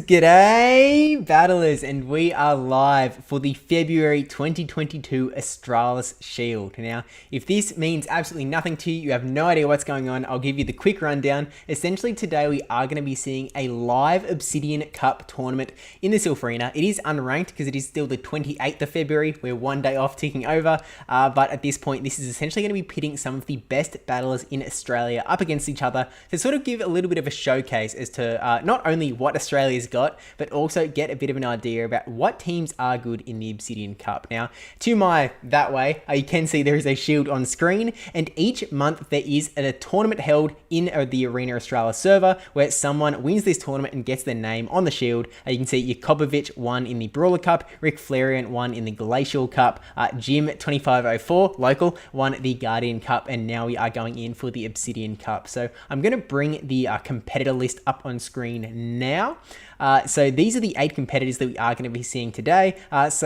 G'day battlers, and we are live for the February 2022 Australis Shield. Now, if this means absolutely nothing to you, you have no idea what's going on, I'll give you the quick rundown. Essentially today we are going to be seeing a live Obsidian Cup tournament in the Silph Arena. It is unranked because it is still the 28th of February, we're one day off ticking over, but at this point this is essentially going to be pitting some of the best battlers in Australia up against each other to sort of give a little bit of a showcase as to not only what Australia's got, but also get a bit of an idea about what teams are good in the Obsidian Cup. Now, to my that way, you can see there is a shield on screen, and each month there is a tournament held in the Arena Australis server where someone wins this tournament and gets their name on the shield. You can see Yakobovic won in the Brawler Cup, Rick Flarian won in the Glacial Cup, Jim 2504 local won the Guardian Cup, and now we are going in for the Obsidian Cup. So I'm going to bring the competitor list up on screen now. So these are the 8 competitors that we are going to be seeing today. This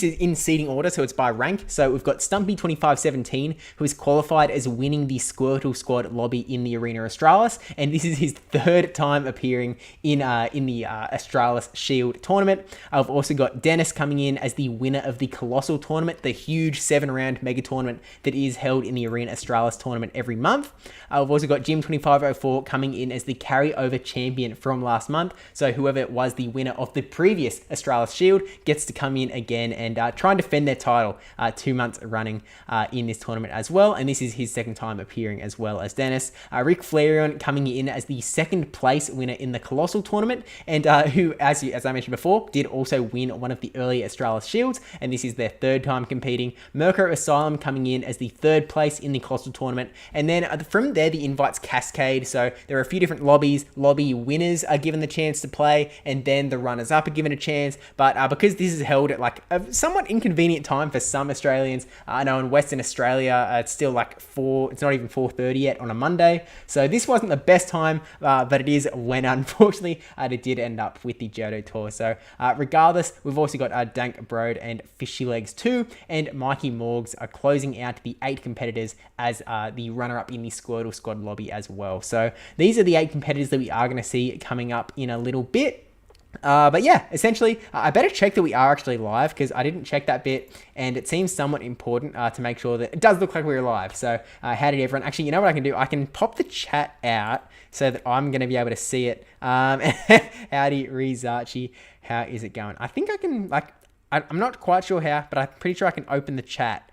is in seeding order, so it's by rank. So we've got Stumpy2517, who is qualified as winning the Squirtle Squad lobby in the Arena Australis, and this is his 3rd time appearing in the Australis Shield tournament. I've also got Dennis coming in as the winner of the Colossal tournament, the huge 7-round mega tournament that is held in the Arena Australis tournament every month. I've also got Jim2504 coming in as the carryover champion from last month, so whoever was the winner of the previous Australis Shield gets to come in again and try and defend their title 2 months running in this tournament as well, and this is his 2nd time appearing as well as Dennis. Rick Flarian coming in as the 2nd place winner in the Colossal tournament, and who, as I mentioned before, did also win one of the earlier Australis Shields, and this is their 3rd time competing. Mirko Asylum coming in as the 3rd place in the Colossal tournament, and then from there the invites cascade, so there are a few different lobbies. Lobby winners are given the chance to play, and then the runners up are given a chance, but because this is held at like a somewhat inconvenient time for some Australians, I know in Western Australia it's still like it's not even 4:30 yet on a Monday, so this wasn't the best time, but it is when unfortunately it did end up with the Johto Tour. So regardless, we've also got Dank Broad and Fishy Legs 2 and Mikey Morgs are closing out the 8 competitors as the runner-up in the Squirtle Squad lobby as well. So these are the 8 competitors that we are going to see coming up in a little bit. But yeah, essentially, I better check that we are actually live because I didn't check that bit, and it seems somewhat important to make sure that it does look like we're live. So how did everyone... Actually, you know what I can do? I can pop the chat out so that I'm going to be able to see it. Howdy, Rizachi. How is it going? I think I can, I'm not quite sure how, but I'm pretty sure I can open the chat,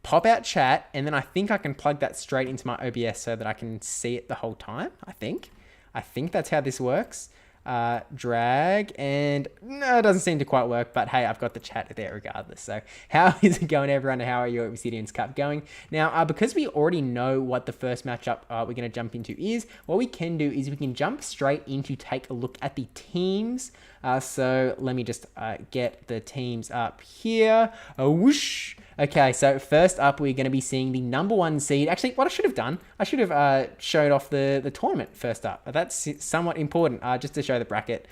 pop out chat, and then I think I can plug that straight into my OBS so that I can see it the whole time, I think that's how this works. Drag, and no, it doesn't seem to quite work, but hey, I've got the chat there regardless. So how is it going, everyone? How are your Obsidian's Cup going? Now, because we already know what the first matchup we're going to jump into is, what we can do is we can jump straight into take a look at the teams. So let me just get the teams up here. Whoosh. Okay, so first up, we're going to be seeing the #1 seed. Actually, what I should have done, I should have showed off the tournament first up. That's somewhat important, just to show the bracket.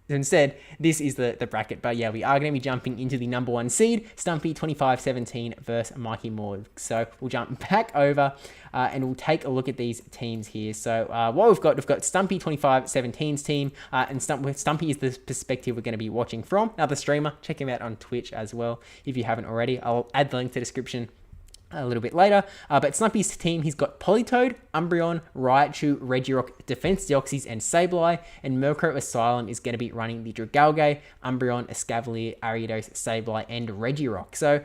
Instead, this is the bracket, but yeah, we are going to be jumping into the #1 seed, Stumpy2517 versus Mikey Moore. So we'll jump back over and we'll take a look at these teams here. So what we've got Stumpy2517's team, and Stumpy is the perspective we're going to be watching from. Another streamer, check him out on Twitch as well if you haven't already. I'll add the link to the description a little bit later, but Snumpy's team, he's got Politoed, Umbreon, Raichu, Regirock, Defense Deoxys, and Sableye, and Mirko Asylum is going to be running the Dragalge, Umbreon, Escavalier, Ariados, Sableye, and Regirock. So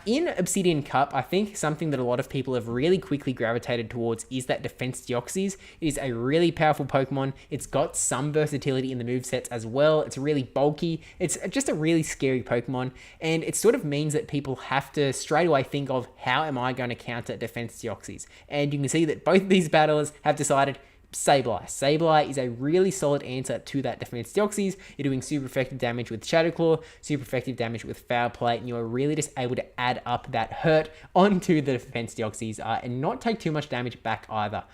in Obsidian Cup, I think something that a lot of people have really quickly gravitated towards is that Defense Deoxys. It is a really powerful Pokemon. It's got some versatility in the movesets as well. It's really bulky. It's just a really scary Pokemon, and it sort of means that people have to straight away think of how am I going to counter Defense Deoxys? And you can see that both of these battlers have decided Sableye. Sableye is a really solid answer to that Defense Deoxys. You're doing super effective damage with Shadow Claw, super effective damage with Foul Play, and you're really just able to add up that hurt onto the Defense Deoxys and not take too much damage back either.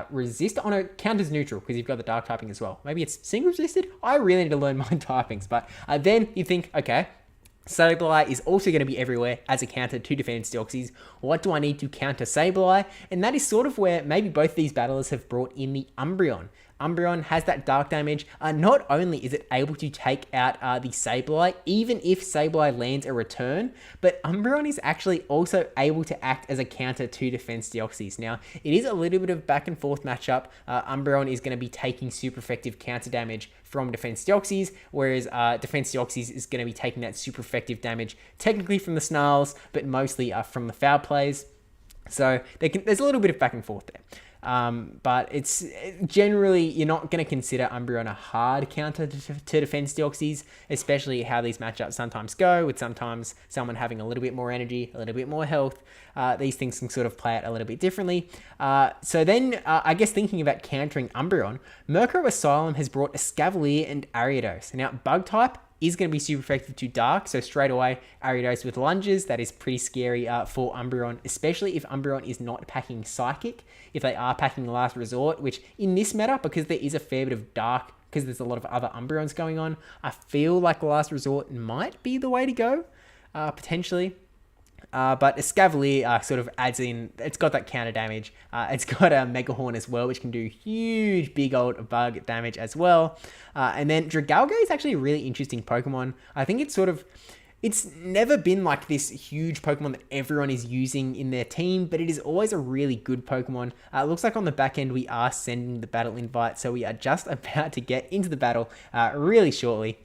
Resist on a counters neutral because you've got the dark typing as well. Maybe it's single resisted. I really need to learn my typings, but then you think, okay, Sableye is also going to be everywhere as a counter to Defense Deoxys. What do I need to counter Sableye? And that is sort of where maybe both these battlers have brought in the Umbreon. Umbreon has that dark damage. Not only is it able to take out the Sableye, even if Sableye lands a return, but Umbreon is actually also able to act as a counter to Defense Deoxys. Now, it is a little bit of back and forth matchup. Umbreon is going to be taking super effective counter damage from Defense Deoxys, whereas Defense Deoxys is going to be taking that super effective damage technically from the Snarls, but mostly from the foul plays. So there's a little bit of back and forth there. But it's generally, you're not going to consider Umbreon a hard counter to Defense Deoxys, especially how these matchups sometimes go, with sometimes someone having a little bit more energy, a little bit more health. These things can sort of play out a little bit differently. So then, I guess thinking about countering Umbreon, Murkrow Asylum has brought Escavalier and Ariados. Now, Bug type is going to be super effective to Dark, so straight away, Ariados with lunges, that is pretty scary for Umbreon, especially if Umbreon is not packing Psychic. If they are packing Last Resort, which in this meta, because there is a fair bit of Dark, because there's a lot of other Umbreons going on, I feel like Last Resort might be the way to go, potentially. But Escavalier sort of adds in, it's got that counter damage. It's got a Mega Horn as well, which can do huge, big old bug damage as well. And then Dragalge is actually a really interesting Pokemon. I think it's never been like this huge Pokemon that everyone is using in their team, but it is always a really good Pokemon. It looks like on the back end, we are sending the battle invite, so we are just about to get into the battle really shortly.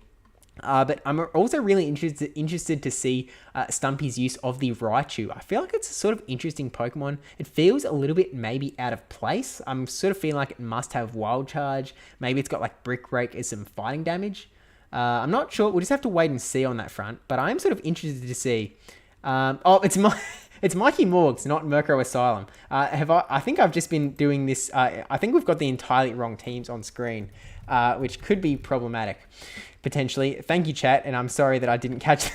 But I'm also really interested to see Stumpy's use of the Raichu. I feel like it's a sort of interesting Pokemon. It feels a little bit maybe out of place. I'm sort of feeling like it must have Wild Charge. Maybe it's got like Brick Break as some fighting damage. I'm not sure. We'll just have to wait and see on that front. But I am sort of interested to see. It's Mikey Morgs, not Murkrow Asylum. I think I've just been doing this. I think we've got the entirely wrong teams on screen, which could be problematic. Potentially. Thank you, chat, and I'm sorry that I didn't catch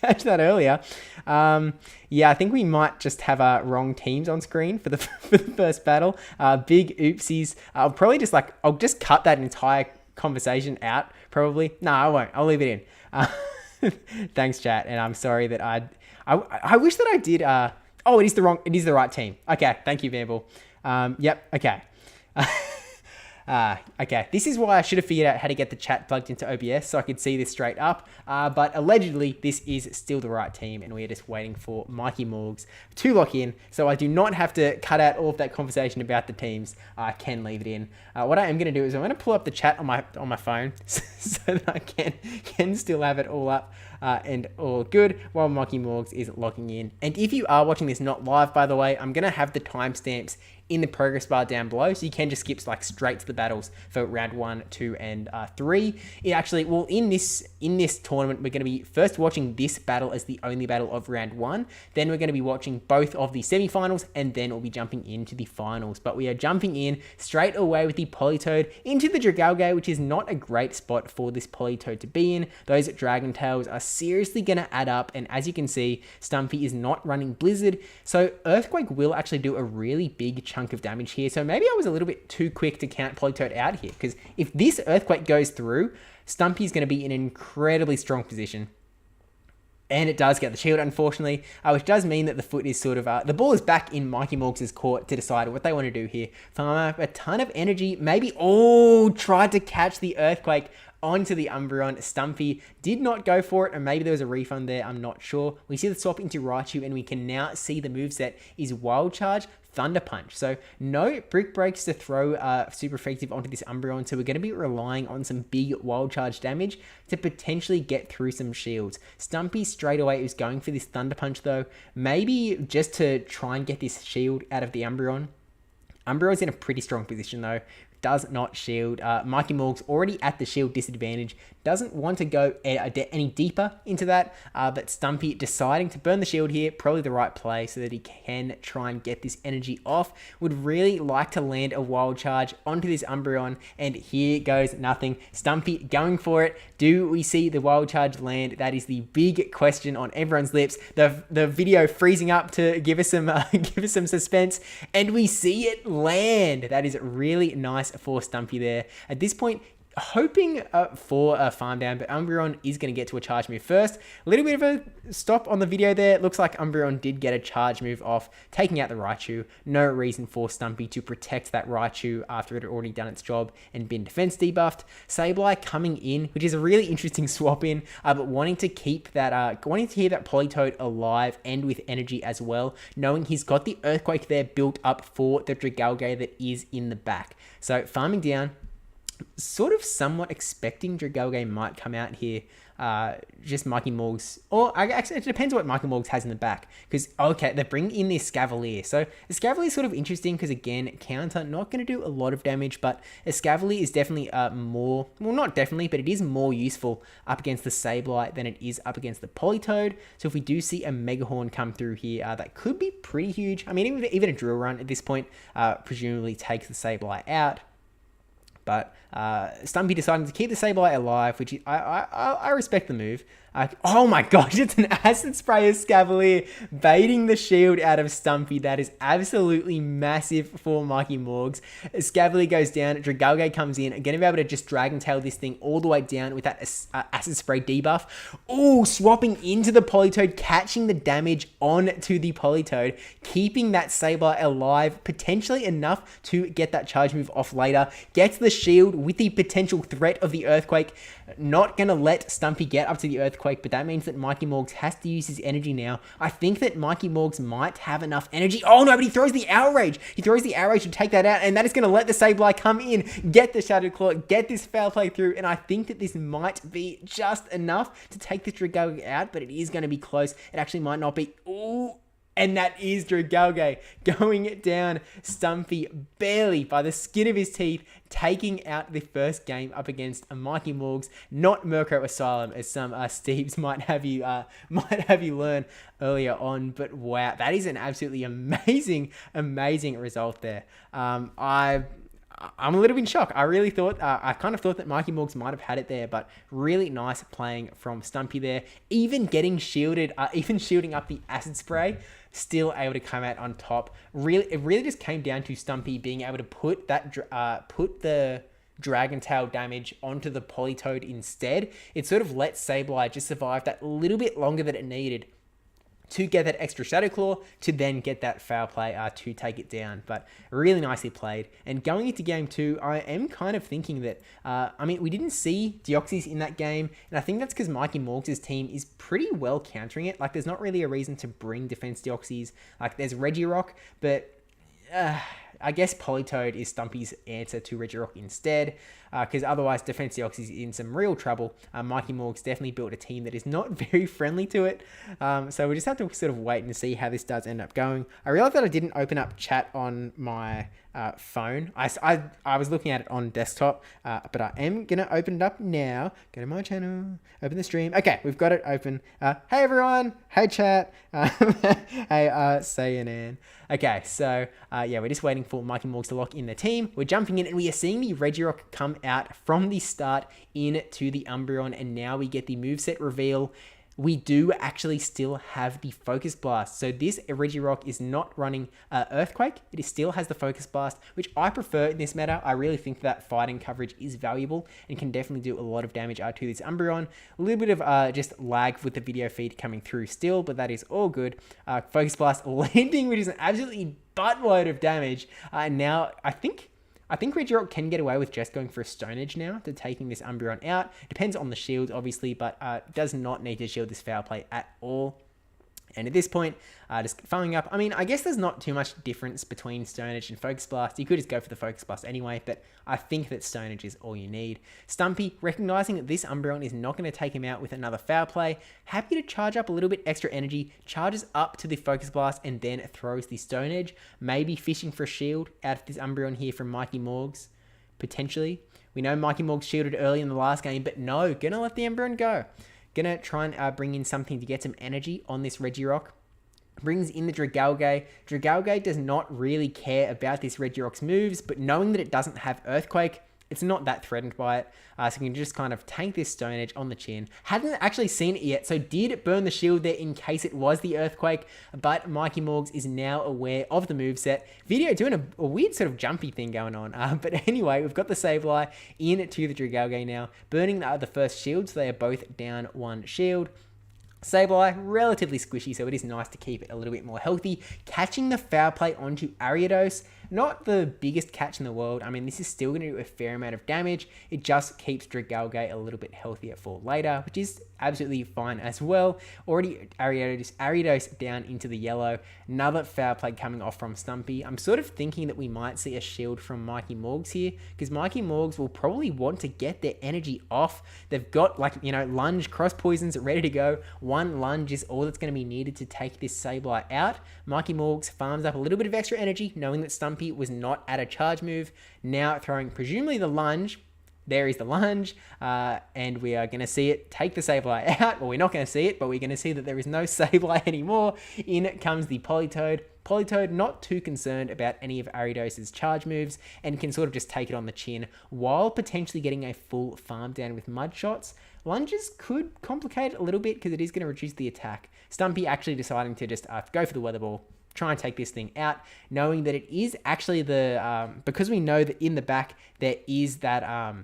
that earlier. Yeah, I think we might just have wrong teams on screen for the first battle. Big oopsies. I'll just cut that entire conversation out, probably. No, I won't. I'll leave it in. Thanks, chat, and I'm sorry that I wish that I did. It is the right team. Okay, thank you, Bamble. Yep, okay. Okay, this is why I should have figured out how to get the chat plugged into OBS so I could see this straight up. But allegedly, this is still the right team, and we are just waiting for Mikey Morgs to lock in, so I do not have to cut out all of that conversation about the teams. I can leave it in. What I am going to do is I'm going to pull up the chat on my phone so that I can still have it all up and all good while Mikey Morgs is logging in. And if you are watching this not live, by the way, I'm going to have the timestamps in the progress bar down below, so you can just skip straight to the battles for round 1, 2, and 3. It actually, well, in this tournament, we're going to be first watching this battle as the only battle of round 1. Then we're going to be watching both of the semi-finals, and then we'll be jumping into the finals. But we are jumping in straight away with the Politoed into the Dragalge, which is not a great spot for this Politoed to be in. Those Dragon Tails are seriously going to add up, and as you can see, Stumpy is not running Blizzard, so Earthquake will actually do a really big chunk of damage here. So maybe I was a little bit too quick to count Politoed out here, because if this Earthquake goes through, Stumpy's going to be in an incredibly strong position. And it does get the shield, unfortunately, which does mean that the foot is sort of... the ball is back in Mikey Morgs' court to decide what they want to do here. Farm up a ton of energy. Maybe... tried to catch the Earthquake onto the Umbreon. Stumpy did not go for it, and maybe there was a refund there. I'm not sure. We see the swap into Raichu, and we can now see the moveset is Wild Charge, Thunder Punch. So no Brick Breaks to throw super effective onto this Umbreon, so we're going to be relying on some big Wild Charge damage to potentially get through some shields. Stumpy straight away is going for this Thunder Punch though, maybe just to try and get this shield out of the Umbreon. Umbreon's in a pretty strong position though. Does not shield. Mikey Morgs already at the shield disadvantage. Doesn't want to go any deeper into that, but Stumpy deciding to burn the shield here, probably the right play so that he can try and get this energy off. Would really like to land a Wild Charge onto this Umbreon, and here goes nothing. Stumpy going for it. Do we see the Wild Charge land? That is the big question on everyone's lips. The video freezing up to give us some suspense, and we see it land. That is really nice for Stumpy there. At this point, hoping for a farm down, but Umbreon is going to get to a charge move first. A little bit of a stop on the video there. It looks like Umbreon did get a charge move off, taking out the Raichu. No reason for Stumpy to protect that Raichu after it had already done its job and been defense debuffed. Sableye coming in, which is a really interesting swap in, but wanting to keep that, wanting to keep that Politoed alive and with energy as well, knowing he's got the Earthquake there built up for the Dragalge that is in the back. So farming down, sort of somewhat expecting Dragalge might come out here. Just Mikey Morgs, or actually it depends on what Mikey Morgs has in the back, because okay, they bring in this Escavalier. So Escavalier is sort of interesting because again, counter, not going to do a lot of damage, but Escavalier is definitely more, well not definitely, but it is more useful up against the Sableye than it is up against the Politoed. So if we do see a Mega Horn come through here, that could be pretty huge. I mean, even a Drill Run at this point presumably takes the Sableye out. But Stumpy deciding to keep the Sableye alive, which I respect the move. Oh my gosh, it's an Acid Spray Escavalier baiting the shield out of Stumpy. That is absolutely massive for Mikey Morgs. Escavalier goes down, Dragalge comes in, going to be able to just Dragon Tail this thing all the way down with that Acid Spray debuff. Oh, swapping into the Politoed, catching the damage onto the Politoed, keeping that Sableye alive, potentially enough to get that charge move off later. Gets the shield with the potential threat of the Earthquake. Not going to let Stumpy get up to the Earthquake, but that means that Mikey Morgs has to use his energy now. I think that Mikey Morgs might have enough energy. Oh no, but he throws the Outrage. He throws the Outrage to take that out, and that is going to let the Sableye come in, get the Shadow Claw, get this Foul Play through, and I think that this might be just enough to take this Dragalge out, but it is going to be close. It actually might not be. Ooh. And that is Dragalge going down. Stumpy barely by the skin of his teeth, taking out the first game up against a Mikey Morgs, not Murkrow Asylum, as some Steves might have you learn earlier on. But wow, that is an absolutely amazing result there. I'm a little bit in shock. I really thought, I kind of thought that Mikey Morgs might have had it there, but really nice playing from Stumpy there. Even getting shielded, even shielding up the Acid Spray, still able to come out on top. It really just came down to Stumpy being able to put that, put the Dragon Tail damage onto the Politoed instead. It sort of let Sableye just survive that little bit longer than it needed to get that extra Shadow Claw, to then get that Foul Play to take it down. But really nicely played. And going into game 2, I am kind of thinking that, I mean, we didn't see Deoxys in that game, and I think that's because Mikey Morgs' team is pretty well countering it. Like, there's not really a reason to bring Defense Deoxys. Like, there's Regirock, but I guess Politoed is Stumpy's answer to Regirock instead, because otherwise Defense Deoxys is in some real trouble. Mikey Morgs definitely built a team that is not very friendly to it, so we just have to sort of wait and see how this does end up going. I realized that I didn't open up chat on my phone. I was looking at it on desktop, but I am going to open it up now. Go to my channel, open the stream. Okay, we've got it open. Hey everyone, hey chat, hey SqeakyNL. Okay, so yeah, we're just waiting for Mikey Morgs to lock in the team. We're jumping in and we are seeing the Regirock come out from the start into the Umbreon, and now we get the moveset reveal. We do actually still have the Focus Blast. So this Regirock is not running Earthquake. It still has the Focus Blast, which I prefer in this meta. I really think that fighting coverage is valuable and can definitely do a lot of damage to this Umbreon. A little bit of just lag with the video feed coming through still, but that is all good. Focus Blast landing, which is an absolutely buttload of damage. Now, I think Regirock can get away with just going for a Stone Edge now to taking this Umbreon out. Depends on the shield, obviously, but does not need to shield this Foul Play at all. And at this point, just following up, I mean, I guess there's not too much difference between Stone Edge and Focus Blast. You could just go for the Focus Blast anyway, but I think that Stone Edge is all you need. Stumpy, recognizing that this Umbreon is not going to take him out with another Foul Play, happy to charge up a little bit extra energy, charges up to the Focus Blast, and then throws the Stone Edge, maybe fishing for a shield out of this Umbreon here from Mikey Morgs, potentially. We know Mikey Morgs shielded early in the last game, but no, gonna let the Umbreon go. Gonna try and bring in something to get some energy on this Regirock. Brings in the Dragalge. Dragalge does not really care about this Regirock's moves, but knowing that it doesn't have Earthquake, it's not that threatened by it. So you can just kind of tank this Stone Edge on the chin. Hadn't actually seen it yet, so did burn the shield there in case it was the Earthquake, but Mikey Morgs is now aware of the moveset. Video doing a weird sort of jumpy thing going on. But anyway, we've got the Sableye into the Dragalge now, burning the first shield, so they are both down 1 shield. Sableye, relatively squishy, so it is nice to keep it a little bit more healthy. Catching the foul play onto Ariados, not the biggest catch in the world. I mean, this is still going to do a fair amount of damage. It just keeps Dragalge a little bit healthier for later, which is absolutely fine as well. Already Ariados down into the yellow. Another foul play coming off from Stumpy. I'm sort of thinking that we might see a shield from Mikey Morgs here, because Mikey Morgs will probably want to get their energy off. They've got, like, you know, lunge, cross poisons ready to go. 1 lunge is all that's going to be needed to take this Sableye out. Mikey Morgs farms up a little bit of extra energy, knowing that Stumpy was not at a charge move. Now throwing presumably the lunge. There is the lunge, and we are going to see it take the Sableye out. Well, we're not going to see it, but we're going to see that there is no Sableye anymore. In comes the Politoed. Politoed not too concerned about any of Ariados's charge moves and can sort of just take it on the chin while potentially getting a full farm down with mud shots. Lunges could complicate it a little bit because it is going to reduce the attack. Stumpy actually deciding to just go for the weather ball, try and take this thing out, knowing that it is actually the, because we know that in the back there is that,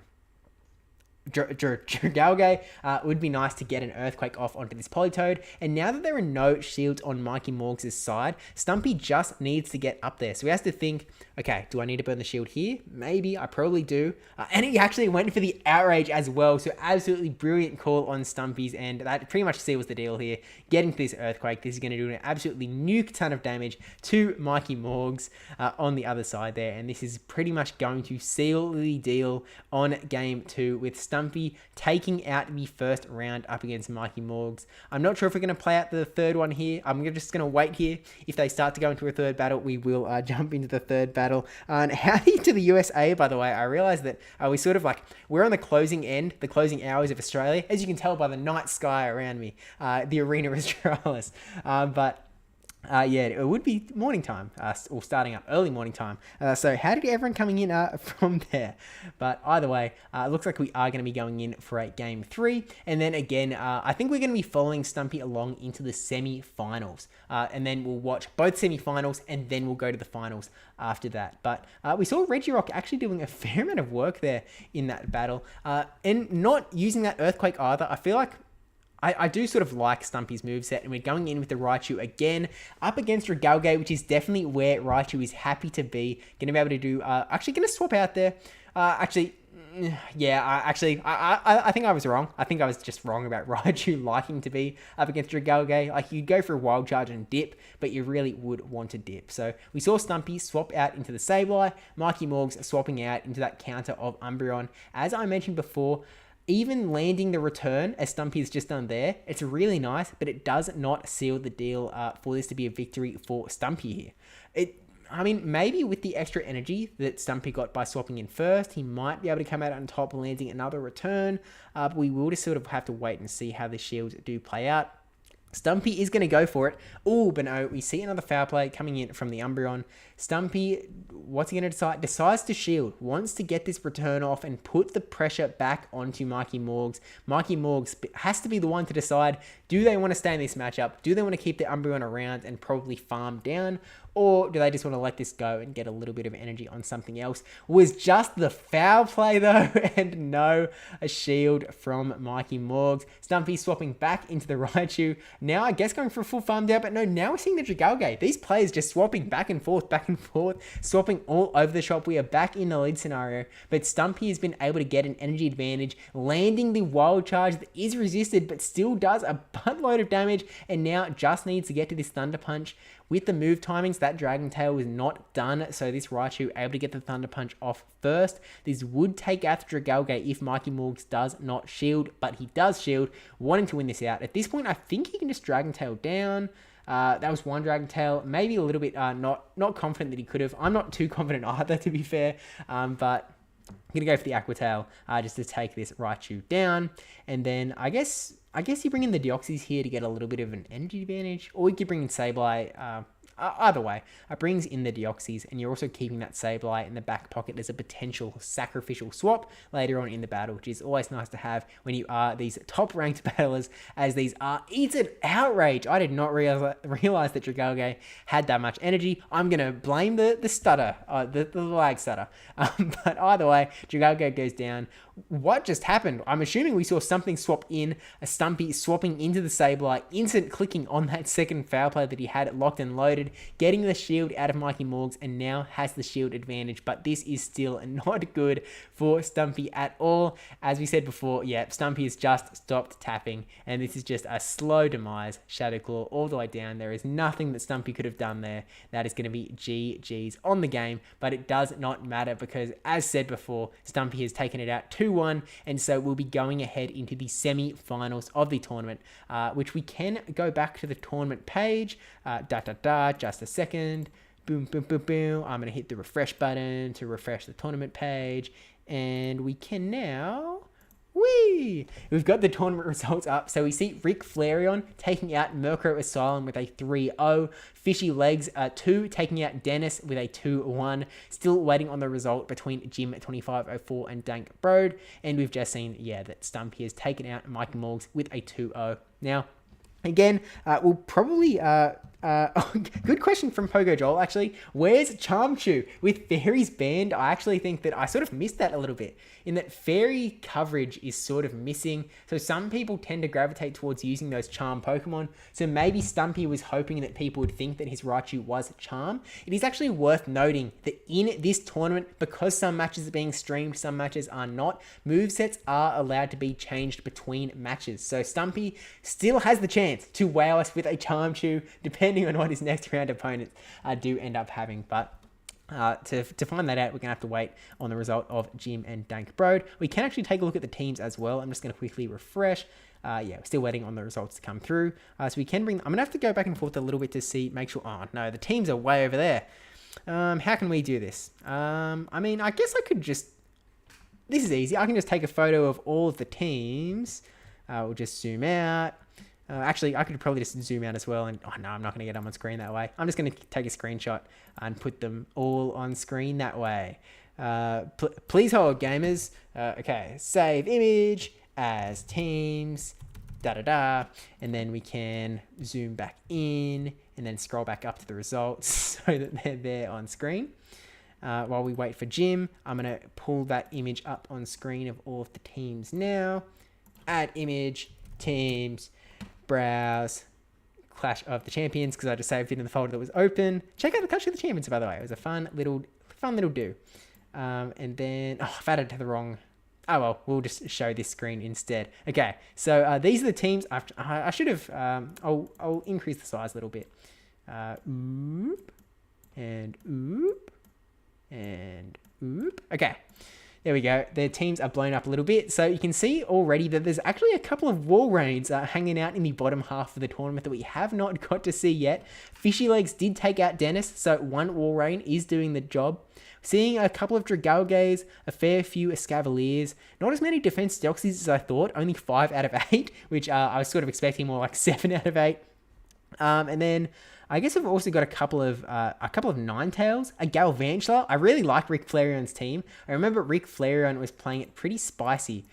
Dragalge, would be nice to get an Earthquake off onto this Politoed. And now that there are no shields on Mikey Morgs' side, Stumpy just needs to get up there. So he has to think, okay, do I need to burn the shield here? Maybe, I probably do. And he actually went for the Outrage as well. So absolutely brilliant call on Stumpy's end. That pretty much seals the deal here. Getting to this Earthquake, this is going to do an absolutely nuke ton of damage to Mikey Morgs on the other side there. And this is pretty much going to seal the deal on game 2 with Stumpy taking out the first round up against Mikey Morgs. I'm not sure if we're going to play out the third one here. I'm just going to wait here. If they start to go into a third battle, we will jump into the third battle. And howdy to the USA, by the way. I realized that we're on the closing end, the closing hours of Australia, as you can tell by the night sky around me, the arena of Australis. Yeah, it would be morning time, or starting up early morning time. So how did everyone coming in from there? But either way, it looks like we are going to be going in for a game 3. And then again, I think we're going to be following Stumpy along into the semi-finals. And then we'll watch both semi-finals and then we'll go to the finals after that. But we saw Regirock actually doing a fair amount of work there in that battle. And not using that Earthquake either. I feel like I do sort of like Stumpy's moveset, and we're going in with the Raichu again, up against Dragalge, which is definitely where Raichu is happy to be. Going to be able to do, actually going to swap out there. I think I was wrong. I think I was just wrong about Raichu liking to be up against Dragalge. Like, you go for a Wild Charge and dip, but you really would want to dip. So we saw Stumpy swap out into the Sableye, Mikey Morgs swapping out into that counter of Umbreon. As I mentioned before, even landing the return, as Stumpy's just done there, it's really nice, but it does not seal the deal for this to be a victory for Stumpy here. I mean, maybe with the extra energy that Stumpy got by swapping in first, he might be able to come out on top landing another return, but we will just sort of have to wait and see how the shields do play out. Stumpy is going to go for it. Oh, but no, we see another foul play coming in from the Umbreon. Stumpy, what's he going to decide? Decides to shield, wants to get this return off and put the pressure back onto Mikey Morgs. Mikey Morgs has to be the one to decide, do they want to stay in this matchup? Do they want to keep the Umbreon around and probably farm down? Or do they just want to let this go and get a little bit of energy on something else? Was just the foul play though, and no, a shield from Mikey Morgs. Stumpy swapping back into the Raichu. Now I guess going for a full farm down, but no, now we're seeing the Dragalge. These players just swapping back and forth, swapping all over the shop. We are back in the lead scenario, but Stumpy has been able to get an energy advantage, landing the Wild Charge that is resisted, but still does a buttload of damage, and now just needs to get to this Thunder Punch. With the move timings, that Dragon Tail was not done, so this Raichu able to get the Thunder Punch off first. This would take out the Dragalge if Mikey Morgs does not shield, but he does shield, wanting to win this out. At this point, I think he can just Dragon Tail down. That was one Dragon Tail, maybe a little bit not confident that he could have. I'm not too confident either, to be fair, but I'm going to go for the Aqua Tail just to take this Raichu down. And then I guess you bring in the Deoxys here to get a little bit of an energy advantage, or you could bring in Sableye. Either way, it brings in the Deoxys, and you're also keeping that Sableye in the back pocket as a potential sacrificial swap later on in the battle, which is always nice to have when you are these top-ranked battlers, as these are. It's an outrage. I did not realize that Dragalge had that much energy. I'm going to blame the stutter, the lag stutter. But either way, Dragalge goes down. What just happened? I'm assuming we saw something swap in, a Stumpy swapping into the Sableye, instant clicking on that second foul play that he had locked and loaded, getting the shield out of Mikey Morgs, and now has the shield advantage. But this is still not good for Stumpy at all. As we said before, yeah, Stumpy has just stopped tapping, and this is just a slow demise. Shadow Claw all the way down. There is nothing that Stumpy could have done there. That is going to be GG's on the game, but it does not matter because, as said before, Stumpy has taken it out 2-1, and so we'll be going ahead into the semi-finals of the tournament, which we can go back to the tournament page. Just a second. Boom, boom, boom, boom. I'm going to hit the refresh button to refresh the tournament page, and we can now... We've got the tournament results up. So we see Rick Flareon taking out Murkrow Asylum with a 3-0. Fishy Legs 2 taking out Dennis with a 2-1. Still waiting on the result between Jim 2504 and Dank Broad. And we've just seen, that Stumpy has taken out Mike Morgs with a 2-0. Now, again, we'll probably... good question from Pogo Joel, actually. Where's Charmchu? With Fairy's banned, I actually think that I sort of missed that a little bit, in that Fairy coverage is sort of missing. So some people tend to gravitate towards using those Charm Pokemon. So maybe Stumpy was hoping that people would think that his Raichu was Charm. It is actually worth noting that in this tournament, because some matches are being streamed, some matches are not, movesets are allowed to be changed between matches. So Stumpy still has the chance to wow us with a Charmchu, depending on what his next round opponents do end up having. But to find that out, we're going to have to wait on the result of Jim and Dank Broad. We can actually take a look at the teams as well. I'm just going to quickly refresh. We're still waiting on the results to come through. So we can bring... I'm going to have to go back and forth a little bit to see, make sure... Oh, no, the teams are way over there. How can we do this? I mean, I guess I could just... This is easy. I can just take a photo of all of the teams. We'll just zoom out. Actually, I could probably just zoom out as well. And oh no, I'm not going to get them on screen that way. I'm just going to take a screenshot and put them all on screen that way. Please hold, gamers. Okay, save image as teams. And then we can zoom back in and then scroll back up to the results so that they're there on screen. While we wait for Jim, I'm going to pull that image up on screen of all of the teams now. Add image, teams, browse, Clash of the Champions, because I just saved it in the folder that was open. Check out the Clash of the Champions, by the way. It was a fun little do. And then, I've added to the wrong... Oh, well, we'll just show this screen instead. Okay, so these are the teams. I should have... I'll increase the size a little bit. Oop. And oop. And oop. Okay. There we go. Their teams are blown up a little bit. So you can see already that there's actually a couple of Walreins hanging out in the bottom half of the tournament that we have not got to see yet. Fishy Legs did take out Dennis, so one Walrein is doing the job. Seeing a couple of Dragalges, a fair few Escavaliers, not as many Defense Deoxys as I thought, only 5 out of 8, which I was sort of expecting more like 7 out of 8. And then I guess I've also got a couple of Ninetales, a Galvantula. I really liked Rick Flareon's team. I remember Rick Flareon was playing it pretty spicy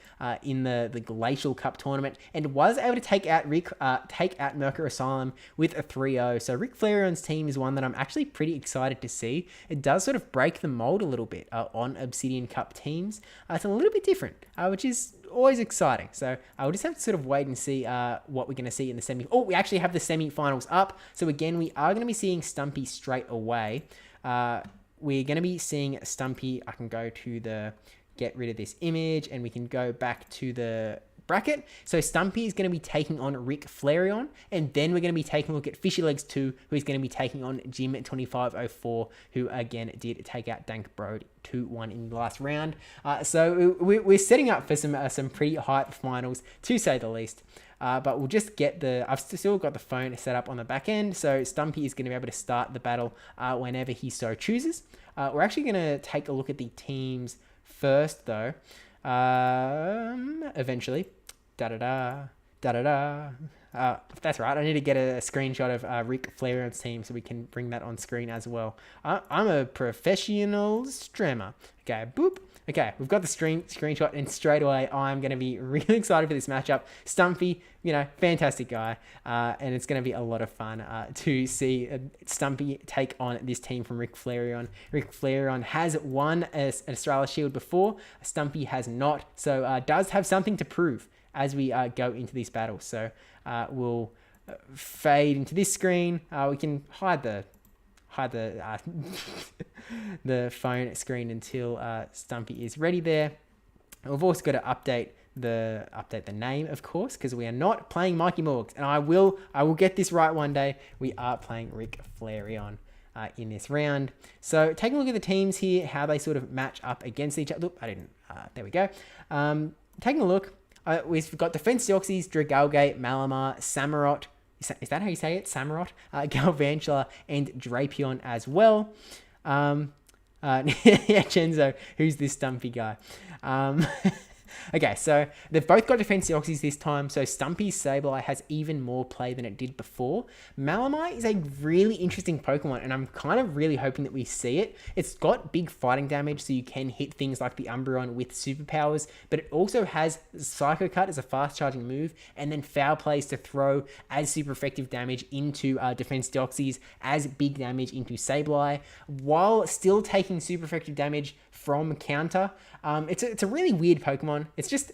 in the Glacial Cup tournament and was able to take out Murkrow Asylum with a 3-0. So Rick Flareon's team is one that I'm actually pretty excited to see. It does sort of break the mold a little bit on Obsidian Cup teams. It's a little bit different, which is always exciting. So I'll just have to sort of wait and see what we're going to see in the semi. Oh, we actually have the semi-finals up. So again, we are going to be seeing Stumpy straight away. We're going to be seeing Stumpy. I can go to the get rid of this image and we can go back to the bracket. So Stumpy is going to be taking on Rick Flareon, and then we're going to be taking a look at Fishy Legs 2, who is going to be taking on Jim 2504, who again did take out Dank Broad 2-1 in the last round. So we're setting up for some pretty hype finals, to say the least. But we'll just get I've still got the phone set up on the back end, so Stumpy is going to be able to start the battle whenever he so chooses. We're actually going to take a look at the teams first, though. Eventually. Da-da-da. That's right. I need to get a screenshot of Rick Flareon's team so we can bring that on screen as well. I'm a professional streamer. Okay, boop. Okay, we've got the screenshot, and straight away I'm going to be really excited for this matchup. Stumpy, fantastic guy, and it's going to be a lot of fun to see Stumpy take on this team from Rick Flareon. Rick Flareon has won an Australis Shield before. Stumpy has not, so does have something to prove as we go into this battle. So we'll fade into this screen. We can hide the the phone screen until Stumpy is ready there. We've also got to update the name, of course, because we are not playing Mikey Morgs, and I will get this right one day. We are playing Rick Flareon in this round. So taking a look at the teams here, how they sort of match up against each other. Oop, I didn't. There we go. Taking a look, we've got Defense Deoxys, Dragalge, Malamar, Samurott. Is that how you say it? Samurott, Galvantula, and Drapion as well. Yeah, Chenzo, who's this Stumpy guy? Okay, so they've both got Defense Deoxys this time, so Stumpy's Sableye has even more play than it did before. Malamar is a really interesting Pokemon, and I'm kind of really hoping that we see it. It's got big fighting damage, so you can hit things like the Umbreon with superpowers, but it also has Psycho Cut as a fast-charging move, and then Foul Plays to throw as super effective damage into Defense Deoxys, as big damage into Sableye, while still taking super effective damage from counter. It's a really weird Pokemon. It's just,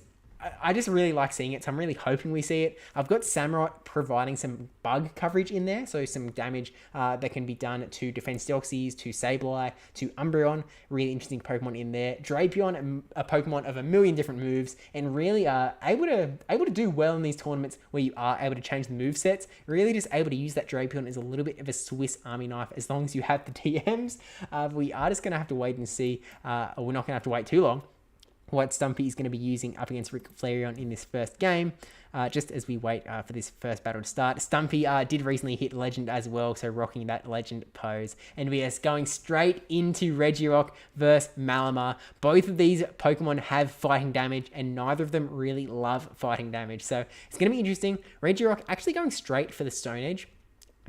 I just really like seeing it, so I'm really hoping we see it. I've got Samurott providing some bug coverage in there, so some damage that can be done to Defense Deoxys, to Sableye, to Umbreon. Really interesting Pokemon in there. Drapion, a Pokemon of a million different moves, and really able to do well in these tournaments where you are able to change the move sets. Really just able to use that Drapion as a little bit of a Swiss Army knife as long as you have the TMs. We are just going to have to wait and see, or we're not going to have to wait too long, what Stumpy is going to be using up against Rick Flareon in this first game, just as we wait for this first battle to start. Stumpy did recently hit Legend as well, so rocking that Legend pose. And we are going straight into Regirock versus Malamar. Both of these Pokemon have fighting damage, and neither of them really love fighting damage. So it's going to be interesting. Regirock actually going straight for the Stone Edge.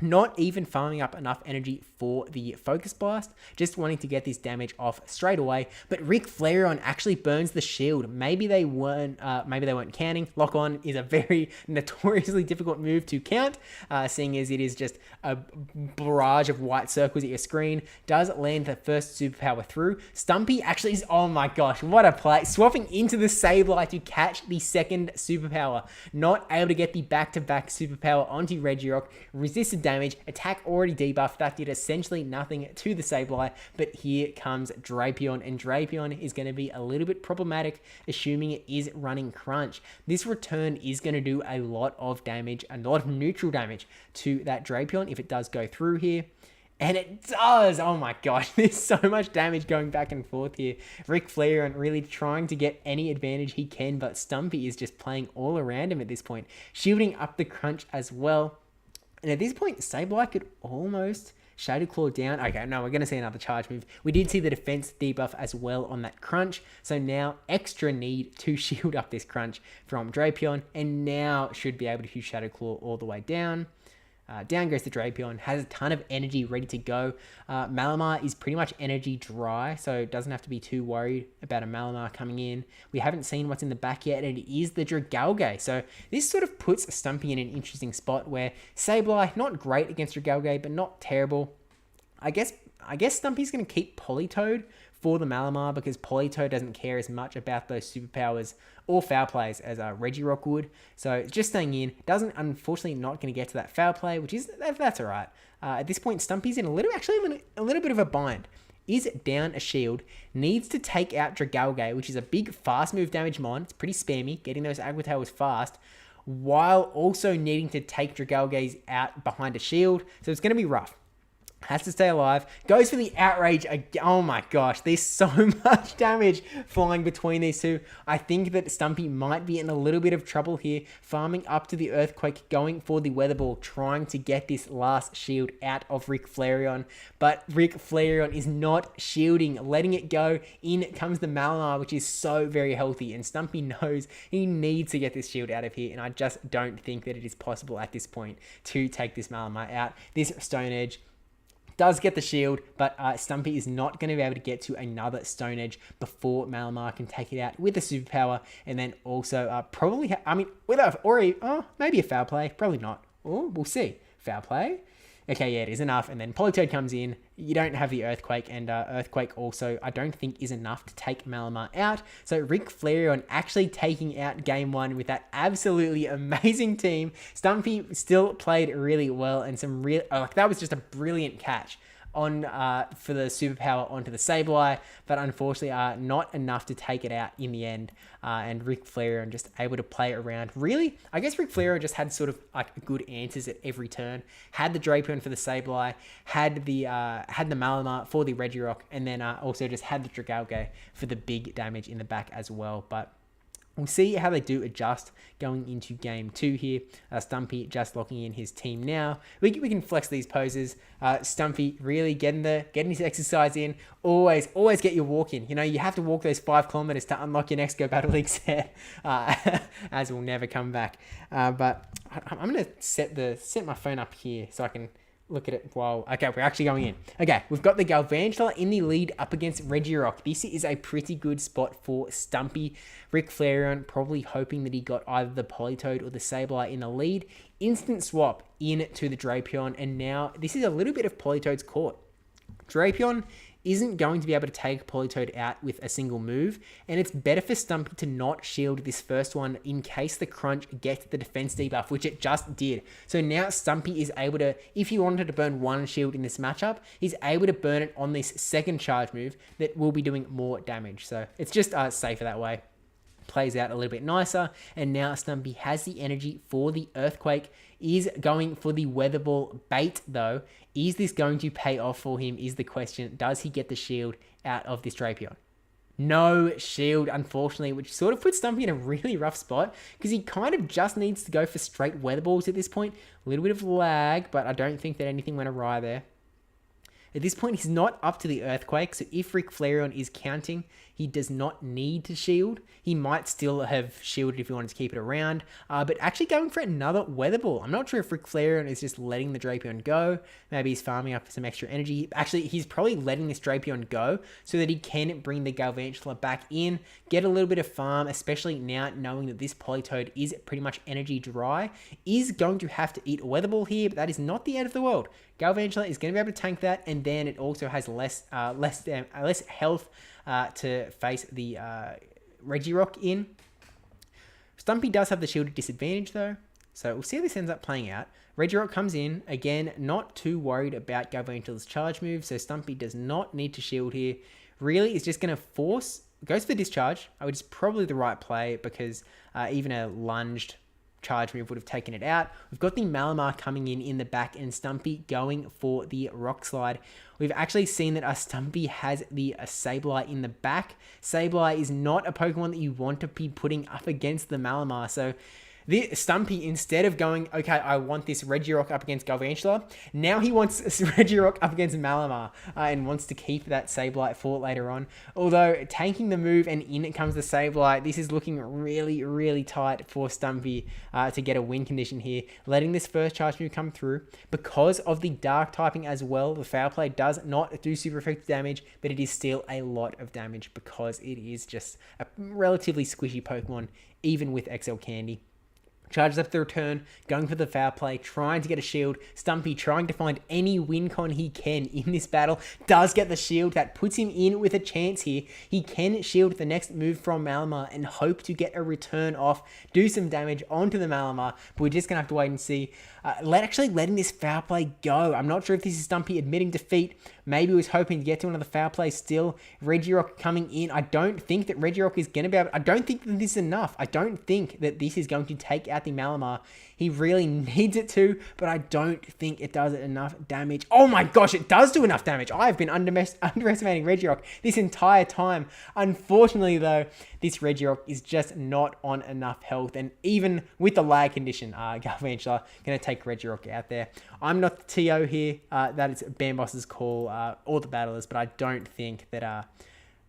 Not even farming up enough energy for the Focus Blast, just wanting to get this damage off straight away. But Rick Flareon actually burns the shield. Maybe they weren't counting. Lock On is a very notoriously difficult move to count, seeing as it is just a barrage of white circles at your screen. Does land the first superpower through. Stumpy actually is, oh my gosh, what a play. Swapping into the Sableye to catch the second superpower. Not able to get the back-to-back superpower onto Regirock. Resisted damage, attack already debuffed. That did essentially nothing to the Sableye, but here comes Drapion, and Drapion is going to be a little bit problematic, assuming it is running Crunch. This return is going to do a lot of damage, a lot of neutral damage to that Drapion if it does go through here. And it does! Oh my gosh, there's so much damage going back and forth here. Rick Flareon really trying to get any advantage he can, but Stumpy is just playing all around him at this point, shielding up the Crunch as well. And at this point, Sableye could almost Shadow Claw down. Okay, no, we're going to see another charge move. We did see the defense debuff as well on that Crunch. So now extra need to shield up this Crunch from Drapion. And now should be able to use Shadow Claw all the way down. Down goes the Drapion, has a ton of energy ready to go. Malamar is pretty much energy dry, so doesn't have to be too worried about a Malamar coming in. We haven't seen what's in the back yet, and it is the Dragalge. So this sort of puts Stumpy in an interesting spot where Sableye, not great against Dragalge, but not terrible. I guess Stumpy's going to keep Politoed for the Malamar because Politoed doesn't care as much about those superpowers or foul plays as Regirock would. So it's just staying in. Doesn't, unfortunately, not going to get to that foul play, which is, that's all right. At this point, Stumpy's in a little bit of a bind. Is down a shield, needs to take out Dragalge, which is a big fast move damage mon. It's pretty spammy, getting those Agua Tails fast, while also needing to take Dragalge's out behind a shield. So it's going to be rough. Has to stay alive. Goes for the outrage. Oh my gosh, there's so much damage flying between these two. I think that Stumpy might be in a little bit of trouble here. Farming up to the Earthquake, going for the Weather Ball, trying to get this last shield out of Rick Flareon. But Rick Flareon is not shielding, letting it go. In comes the Malamar, which is so very healthy. And Stumpy knows he needs to get this shield out of here. And I just don't think that it is possible at this point to take this Malamar out. This Stone Edge does get the shield, but Stumpy is not going to be able to get to another Stone Edge before Malamar can take it out with a superpower, and then also probably, maybe a foul play, probably not. Oh, we'll see. Foul play. Okay, yeah, it is enough. And then Politoed comes in. You don't have the Earthquake, and Earthquake also, I don't think, is enough to take Malamar out. So Rick Flareon actually taking out game one with that absolutely amazing team. Stumpy still played really well, and some real, that was just a brilliant catch on for the superpower onto the Sableye, but unfortunately not enough to take it out in the end. And Rick Flareon just able to play around. Really, I guess Rick Flareon just had sort of like good answers at every turn. Had the Drapion for the Sableye, had the Malamar for the Regirock, and then also just had the Dragalge for the big damage in the back as well. But we'll see how they do adjust going into game two here. Stumpy just locking in his team now. We can flex these poses. Stumpy really getting his exercise in. Always get your walk in. You know, you have to walk those 5 kilometers to unlock your next Go Battle League set, as will never come back. But I'm gonna set my phone up here so I can look at it while... Okay, we're actually going in. Okay, we've got the Galvantula in the lead up against Regirock. This is a pretty good spot for Stumpy. Rick Flareon probably hoping that he got either the Politoed or the Sableye in the lead. Instant swap into the Drapion, and now this is a little bit of Politoed's court. Drapion isn't going to be able to take Politoed out with a single move, and it's better for Stumpy to not shield this first one in case the Crunch gets the defense debuff, which it just did. So now Stumpy is able to, if he wanted to burn one shield in this matchup, he's able to burn it on this second charge move that will be doing more damage. So it's just safer that way. Plays out a little bit nicer, and now Stumpy has the energy for the Earthquake. Is going for the Weather Ball bait though. Is this going to pay off for him is the question. Does he get the shield out of this Drapion? No shield, unfortunately, which sort of puts Stumpy in a really rough spot because he kind of just needs to go for straight Weather Balls at this point. A little bit of lag, but I don't think that anything went awry there. At this point, he's not up to the Earthquake, so if Rick Flareon is counting, he does not need to shield. He might still have shielded if he wanted to keep it around, but actually going for another Weather Ball. I'm not sure if Rick Flareon is just letting the Drapion go. Maybe he's farming up for some extra energy. Actually, he's probably letting this Drapion go so that he can bring the Galvantula back in, get a little bit of farm, especially now knowing that this Politoed is pretty much energy dry. Is going to have to eat a Weather Ball here, but that is not the end of the world. Galvantula is going to be able to tank that, and then it also has less health to face the Regirock in. Stumpy does have the shielded disadvantage though, so we'll see how this ends up playing out. Regirock comes in, again, not too worried about Galvantula's charge move, so Stumpy does not need to shield here. Really is just going to goes for discharge, which is probably the right play because even a lunged charge move would have taken it out. We've got the Malamar coming in the back, and Stumpy going for the Rock Slide. We've actually seen that Stumpy has the Sableye in the back. Sableye is not a Pokemon that you want to be putting up against the Malamar, so the Stumpy, instead of going, okay, I want this Regirock up against Galvantula, now he wants Regirock up against Malamar and wants to keep that Sableye for later on. Although, taking the move and in it comes the Sableye, this is looking really, really tight for Stumpy to get a win condition here. Letting this first charge move come through. Because of the Dark typing as well, the Foul Play does not do super effective damage, but it is still a lot of damage because it is just a relatively squishy Pokemon, even with XL Candy. Charges up the return, going for the Foul Play, trying to get a shield. Stumpy trying to find any win con he can in this battle. Does get the shield. That puts him in with a chance here. He can shield the next move from Malamar and hope to get a return off, do some damage onto the Malamar, but we're just going to have to wait and see. Letting this Foul Play go. I'm not sure if this is Stumpy admitting defeat. Maybe he was hoping to get to another Foul Play still. Regirock coming in. I don't think that Regirock is going to be able... I don't think that this is enough. I don't think that this is going to take out the Malamar. He really needs it to, but I don't think it does enough damage. Oh my gosh, it does do enough damage. I've been underestimating Regirock this entire time. Unfortunately though, this Regirock is just not on enough health, and even with the lag condition, Yahwertle going to take Regirock out there. I'm not the TO here. That is Bamboss's call, or the battlers, but I don't think that...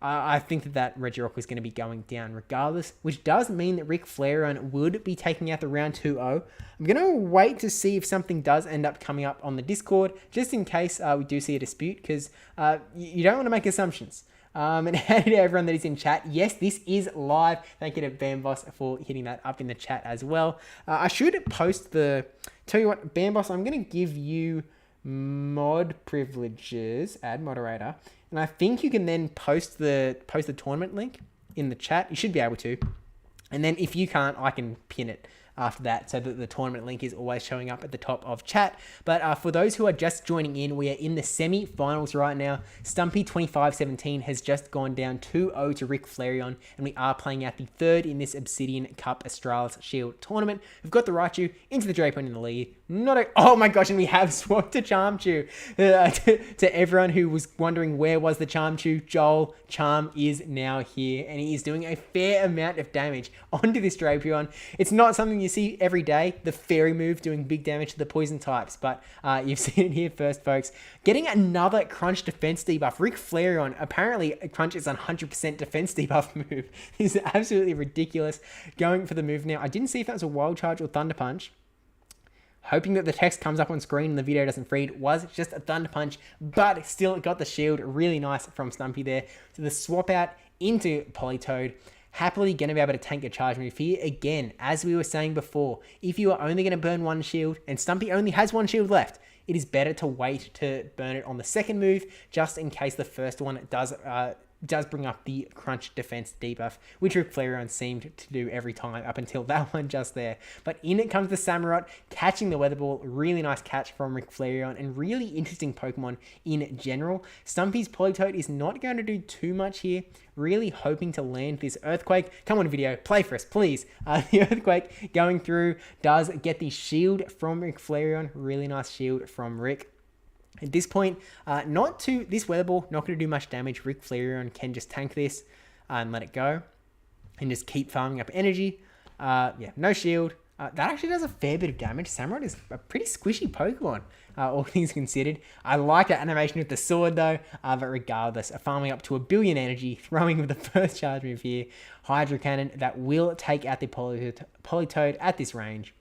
I think that Regirock was going to be going down regardless, which does mean that Rick Flareon would be taking out the round 2-0. I'm going to wait to see if something does end up coming up on the Discord, just in case we do see a dispute, because you don't want to make assumptions. And howdy to everyone that is in chat. Yes, this is live. Thank you to Bamboss for hitting that up in the chat as well. I should post the... Tell you what, Bamboss, I'm going to give you mod privileges, add moderator, and I think you can then post the tournament link in the chat. You should be able to. And then if you can't, I can pin it after that so that the tournament link is always showing up at the top of chat. But for those who are just joining in, we are in the semi-finals right now. Stumpy 25-17 has just gone down 2-0 to Rick Flareon, and we are playing out the third in this Obsidian Cup Australis Shield tournament. We've got the Raichu into the Drapion in the lead. Oh my gosh, and we have swapped to Charmchu. To everyone who was wondering where was the Charmchu, Joel, Charm is now here, and he is doing a fair amount of damage onto this Drapion. It's not something you see every day, the fairy move doing big damage to the poison types, but you've seen it here first, folks. Getting another Crunch defense debuff. Rick Flareon, apparently Crunch is 100% defense debuff move. This is absolutely ridiculous. Going for the move now. I didn't see if that was a Wild Charge or Thunder Punch. Hoping that the text comes up on screen and the video doesn't freeze. Was just a Thunder Punch, but still got the shield. Really nice from Stumpy there. So the swap out into Politoed. Happily going to be able to tank a charge move here. Again, as we were saying before, if you are only going to burn one shield, and Stumpy only has one shield left, it is better to wait to burn it on the second move, just in case the first one does bring up the Crunch defense debuff, which Rick Flareon seemed to do every time up until that one just there. But in it comes the Samurott, catching the Weather Ball. Really nice catch from Rick Flareon, and really interesting Pokemon in general. Stumpy's Politoed is not going to do too much here. Really hoping to land this Earthquake. Come on, video, play for us, please. The Earthquake going through does get the shield from Rick Flareon. Really nice shield from Rick. At this point, this Weather Ball, not going to do much damage. Rick Flareon can just tank this and let it go and just keep farming up energy. Yeah, no shield. That actually does a fair bit of damage. Samurott is a pretty squishy Pokemon, all things considered. I like that animation with the sword though, but regardless, farming up to 1 billion energy, throwing with the first charge move here. Hydro Cannon that will take out the Politoed at this range.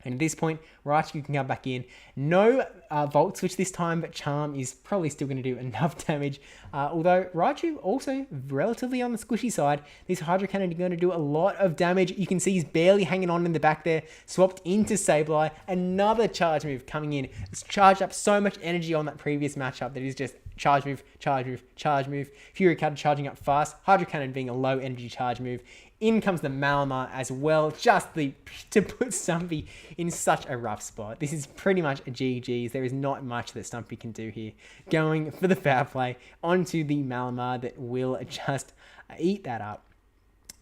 And at this point, Raichu can come back in. No Volt Switch this time, but Charm is probably still going to do enough damage. Although Raichu also relatively on the squishy side. This Hydro Cannon is going to do a lot of damage. You can see he's barely hanging on in the back there. Swapped into Sableye. Another charge move coming in. It's charged up so much energy on that previous matchup that is just charge move, charge move, charge move. Fury Cutter charging up fast. Hydro Cannon being a low energy charge move. In comes the Malamar as well, just to put Stumpy in such a rough spot. This is pretty much a GG's. There is not much that Stumpy can do here. Going for the foul play onto the Malamar that will just eat that up.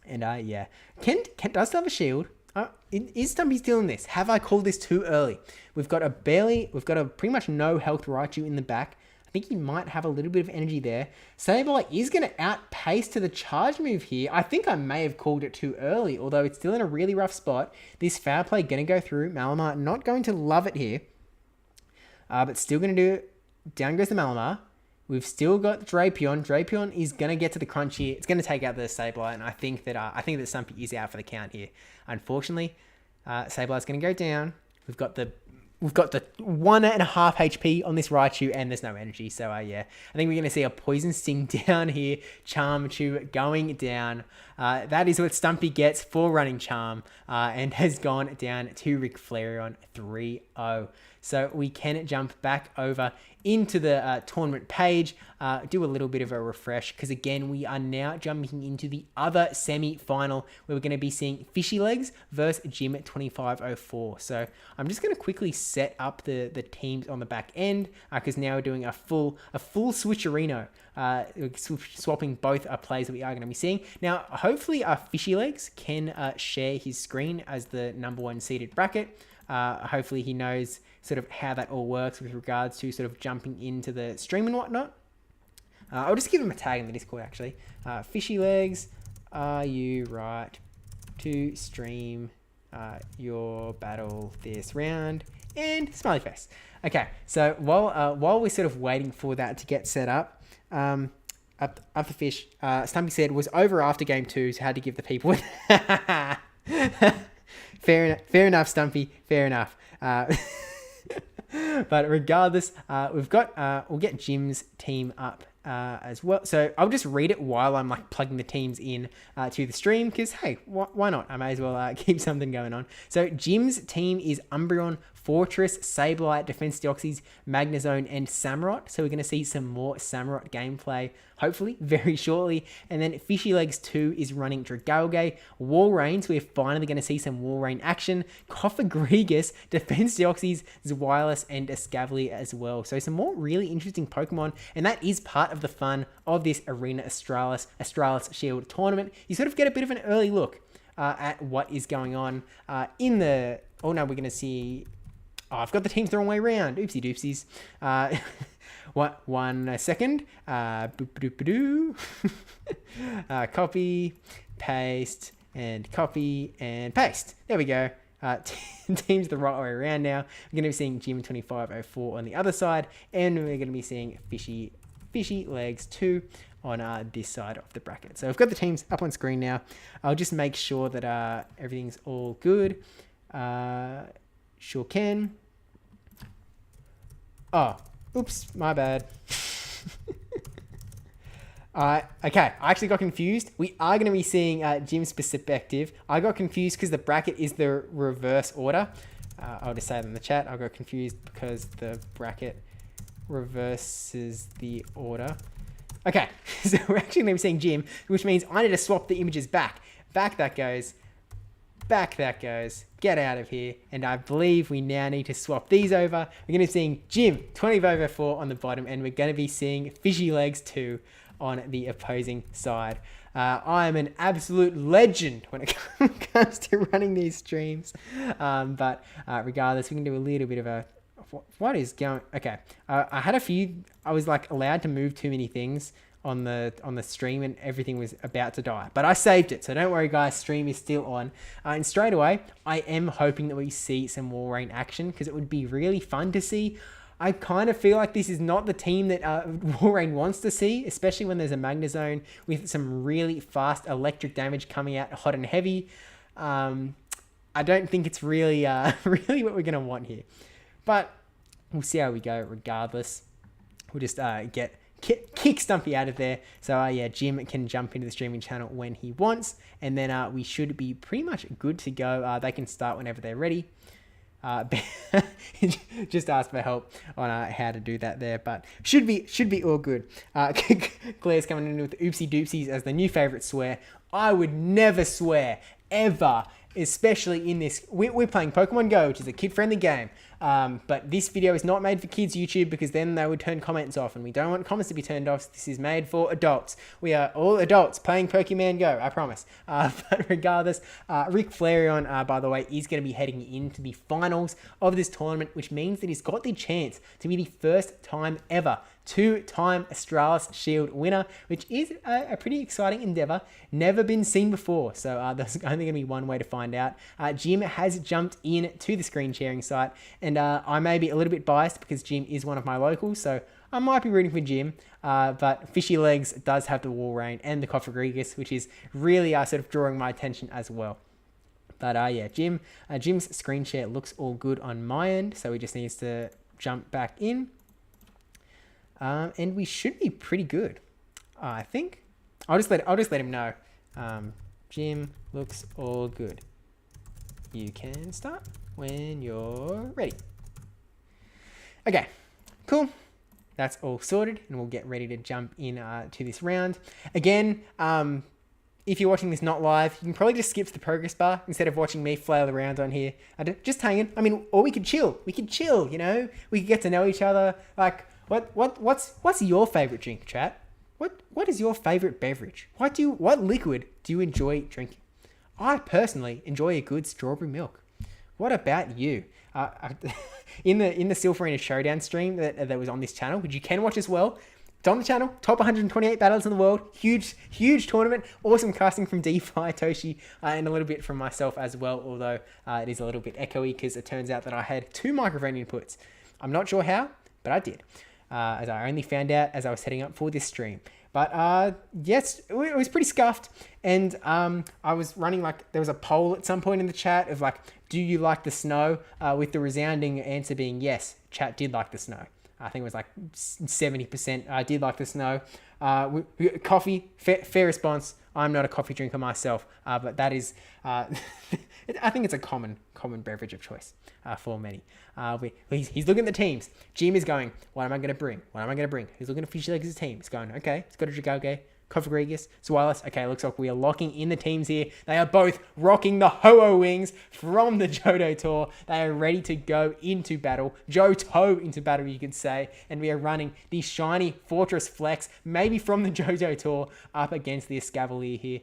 And yeah, Kent does still have a shield. Is Stumpy still in this? Have I called this too early? We've got a pretty much no health Raichu in the back. I think he might have a little bit of energy there. Sableye is going to outpace to the charge move here. I think I may have called it too early, although it's still in a really rough spot. This foul play going to go through. Malamar not going to love it here, but still going to do it. Down goes the Malamar. We've still got Drapion. Drapion is going to get to the crunch here. It's going to take out the Sableye, and I think that Stumpy is out for the count here. Unfortunately, Sableye's going to go down. We've got the 1.5 HP on this Raichu, and there's no energy. So, yeah, I think we're going to see a Poison Sting down here. Charmchu going down. That is what Stumpy gets for running Charm, and has gone down to Rick Flareon 3-0. So we can jump back over into the tournament page, do a little bit of a refresh, because again, we are now jumping into the other semi-final where we're going to be seeing Fishy Legs versus Jim 2504. So I'm just going to quickly set up the teams on the back end, because now we're doing a full switcherino, swapping both plays that we are going to be seeing. Now, hopefully Fishy Legs can share his screen as the #1 seeded bracket. Hopefully he knows sort of how that all works with regards to sort of jumping into the stream and whatnot. I'll just give him a tag in the Discord, actually. Fishy Legs, are you right to stream your battle this round? And smiley face. Okay, so while we're sort of waiting for that to get set up, up the fish, Stumpy said, was over after game 2, so had to give the people... Fair enough, Stumpy. Fair enough. But regardless, we'll get Jim's team up as well. So I'll just read it while I'm like plugging the teams in to the stream, because hey, why not? I may as well keep something going on. So Jim's team is Umbreon, Fortress, Sableye, Defense Deoxys, Magnezone, and Samurott. So we're going to see some more Samurott gameplay, hopefully, very shortly. And then Fishy Legs 2 is running Dragalge, Walrein, so we're finally going to see some Walrein action, Cofagrigus, Defense Deoxys, Zweilous, and Escavalier as well. So some more really interesting Pokemon, and that is part of the fun of this Arena Australis Shield tournament. You sort of get a bit of an early look at what is going on in the... Oh no, we're going to see... Oh, I've got the teams the wrong way around. Oopsie doopsies. One second. Copy, paste, and copy, and paste. There we go. Teams the right way around now. We're going to be seeing Jim2504 on the other side, and we're going to be seeing Fishy Legs 2 on this side of the bracket. So I've got the teams up on screen now. I'll just make sure that everything's all good. Sure can. Oh, oops, my bad. Okay, I actually got confused. We are going to be seeing Jim's perspective. I got confused because the bracket is the reverse order. I'll just say it in the chat. I got confused because the bracket reverses the order. Okay, so we're actually going to be seeing Jim, which means I need to swap the images back. Back that goes. Back that goes. Get out of here. And I believe we now need to swap these over. We're going to be seeing Jim 2504 on the bottom, and we're going to be seeing Fishy Legs 2 on the opposing side. I am an absolute legend when it comes to running these streams. But regardless, we can do a little bit of a... What is going... Okay. I had a few... I was like allowed to move too many things on the stream, and everything was about to die, but I saved it, so don't worry guys, stream is still on. And straight away I am hoping that we see some Walrein action, because it would be really fun to see. I kind of feel like this is not the team that Walrein wants to see, especially when there's a Magnezone with some really fast electric damage coming out hot and heavy. I don't think it's really really what we're going to want here, but we'll see how we go regardless. We'll just kick Stumpy out of there. So yeah, Jim can jump into the streaming channel when he wants, and then we should be pretty much good to go. They can start whenever they're ready. Just ask for help on how to do that there, but should be all good. Claire's coming in with oopsie doopsies as the new favorite swear. I would never swear ever, especially in this. We're playing Pokemon Go, which is a kid-friendly game. But this video is not made for kids YouTube, because then they would turn comments off, and we don't want comments to be turned off. So this is made for adults. We are all adults playing Pokemon Go, I promise. But regardless, Rick Flareon, by the way, is going to be heading into the finals of this tournament, which means that he's got the chance to be the first time ever two-time Australis Shield winner, which is a pretty exciting endeavor. Never been seen before, so there's only going to be one way to find out. Jim has jumped in to the screen sharing site, and I may be a little bit biased because Jim is one of my locals, so I might be rooting for Jim, but Fishy Legs does have the Walrein and the Cofagrigus, which is really sort of drawing my attention as well. But yeah, Jim's screen share looks all good on my end, so he just needs to jump back in. And we should be pretty good, I think. I'll just let him know. Jim looks all good. You can start when you're ready. Okay, cool. That's all sorted, and we'll get ready to jump in to this round. Again, if you're watching this not live, you can probably just skip to the progress bar instead of watching me flail around on here. Just hanging. I mean, or we could chill. We could chill, you know? We could get to know each other. Like, what's your favorite drink, chat? What is your favorite beverage? What liquid do you enjoy drinking? I personally enjoy a good strawberry milk. what about you? In the Silph Arena Showdown stream that was on this channel, which you can watch as well, it's on the channel, top 128 battles in the world, huge tournament, awesome casting from DeFi, Toshi, and a little bit from myself as well, although it is a little bit echoey because it turns out that I had 2 microphone inputs. I'm not sure how, but I did, as I only found out as I was setting up for this stream. But yes, it was pretty scuffed, and I was running, like, there was a poll at some point in the chat of like, do you like the snow, with the resounding answer being yes, chat did like the snow. I think it was like 70% I did like the snow. Coffee, fair response. I'm not a coffee drinker myself, but that is, I think it's a common beverage of choice for many. He's looking at the teams. Jim is going, what am I going to bring? What am I going to bring? He's looking at Fishy Legs' team. He's going, okay, it's got a Dragauge, Kofagrigus, Swirless. Okay, looks like we are locking in the teams here. They are both rocking the Ho-Oh wings from the Johto Tour. They are ready to go into battle. Johto into battle, you could say. And we are running the shiny Fortress Flex, maybe from the Johto Tour, up against the Escavalier here.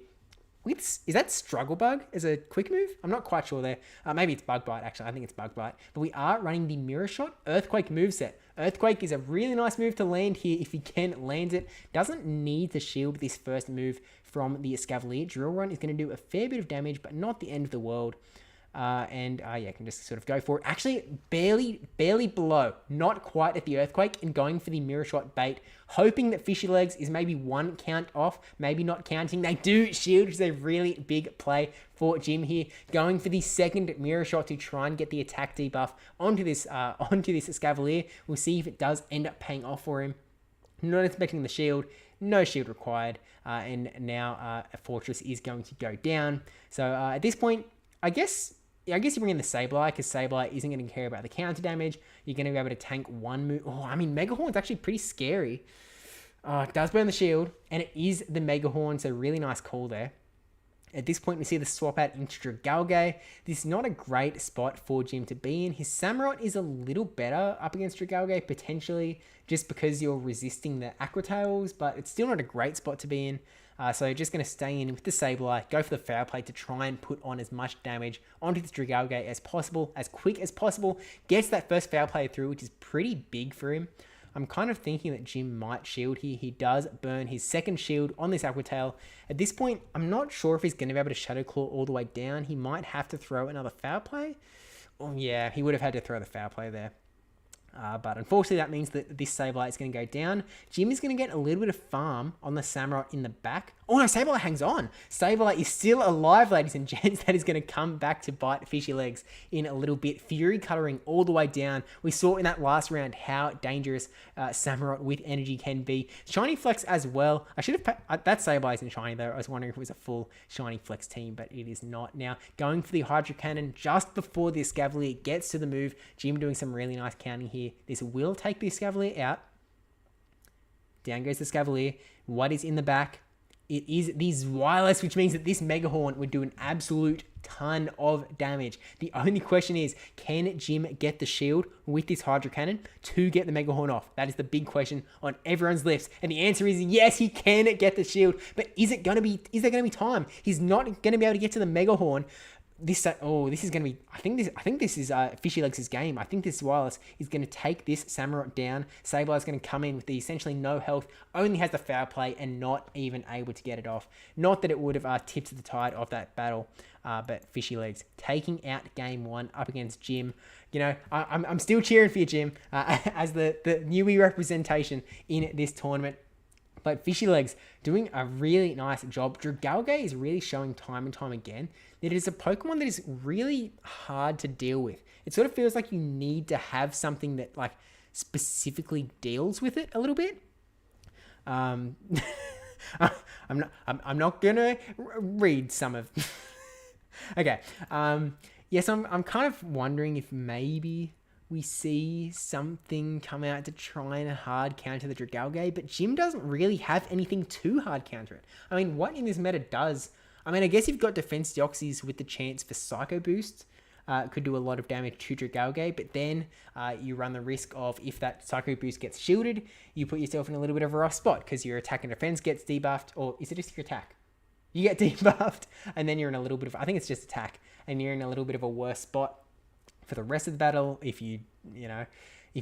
Is that Struggle Bug as a quick move? I'm not quite sure there. Maybe it's Bug Bite, actually. I think it's Bug Bite. But we are running the Mirror Shot Earthquake moveset. Earthquake is a really nice move to land here if you can land it. Doesn't need to shield this first move from the Escavalier. Drill Run is going to do a fair bit of damage, but not the end of the world. Yeah, can just sort of go for it. Actually, barely below, not quite at the Earthquake, and going for the Mirror Shot bait, hoping that Fishy Legs is maybe 1 count off, maybe not counting. They do shield, which is a really big play for Jim here, going for the second Mirror Shot to try and get the attack debuff onto this Escavalier. We'll see if it does end up paying off for him. Not expecting the shield, no shield required, and now a Fortress is going to go down. So at this point, I guess you bring in the Sableye, because Sableye isn't going to care about the counter damage. You're going to be able to tank 1 move. Oh, I mean, Mega Horn's actually pretty scary. It does burn the shield, and it is the Mega Horn, so really nice call there. At this point, we see the swap out into Dragauge. This is not a great spot for Jim to be in. His Samurott is a little better up against Dragauge, potentially, just because you're resisting the Aqua Tails, but it's still not a great spot to be in. So just going to stay in with the Sableye, go for the Foul Play to try and put on as much damage onto this Dragauge as possible, as quick as possible. Gets that first Foul Play through, which is pretty big for him. I'm kind of thinking that Jim might shield here. He does burn his second shield on this Aqua Tail. At this point, I'm not sure if he's going to be able to Shadow Claw all the way down. He might have to throw another Foul Play. Oh yeah, he would have had to throw the Foul Play there. But unfortunately, that means that this Sableye is going to go down. Jim is going to get a little bit of farm on the Samurott in the back. Oh no, Sableye hangs on. Sableye is still alive, ladies and gents. That is going to come back to bite Fishy Legs in a little bit. Fury Cuttering all the way down. We saw in that last round how dangerous Samurott with energy can be. Shiny Flex as well. I should have... that Sableye isn't shiny though. I was wondering if it was a full Shiny Flex team, but it is not. Now, going for the Hydro Cannon just before the Escavalier gets to the move. Jim doing some really nice counting here. This will take the Escavalier out. Down goes the Escavalier. What is in the back? It is the Zwirless, which means that this Mega Horn would do an absolute ton of damage. The only question is, can Jim get the shield with this Hydro Cannon to get the Mega Horn off? That is the big question on everyone's lips. And the answer is yes, he can get the shield. Is there going to be time? He's not going to be able to get to the Mega Horn. This is going to be, I think this is Fishy Legs' game. I think this Wireless is going to take this Samurott down. Sableye is going to come in with the essentially no health, only has the Foul Play, and not even able to get it off. Not that it would have tipped the tide of that battle, but Fishy Legs taking out game 1 up against Jim. You know, I'm still cheering for you, Jim, as the newbie representation in this tournament. But Fishy Legs doing a really nice job. Dragauge is really showing time and time again that it is a Pokemon that is really hard to deal with. It sort of feels like you need to have something that like specifically deals with it a little bit. I'm not gonna read some of. Okay. Yes, I'm kind of wondering if maybe we see something come out to try and hard counter the Dragauge, but Jim doesn't really have anything to hard counter it. I mean, what in this meta does... I mean, I guess you've got Defense Deoxys with the chance for Psycho Boost. Could do a lot of damage to Dragauge, but then you run the risk of, if that Psycho Boost gets shielded, you put yourself in a little bit of a rough spot, because your attack and defense gets debuffed, or is it just your attack? You get debuffed, and then you're in a little bit of... I think it's just attack, and you're in a little bit of a worse spot. for the rest of the battle. If you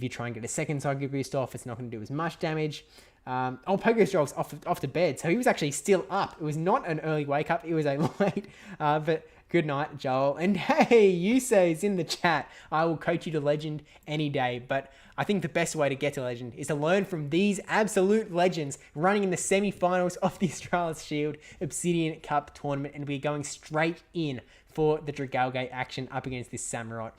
try and get a second Psycho Boost off, it's not going to do as much damage. Pogo's Jog's off to bed, so he was actually still up. It was not an early wake up, it was a late, but good night, Joel. And hey, Yusei's in the chat. I will coach you to legend any day, but I think the best way to get to legend is to learn from these absolute legends running in the semi-finals of the Australis Shield Obsidian Cup tournament, and we're going straight in for the Dragalge action up against this Samurott.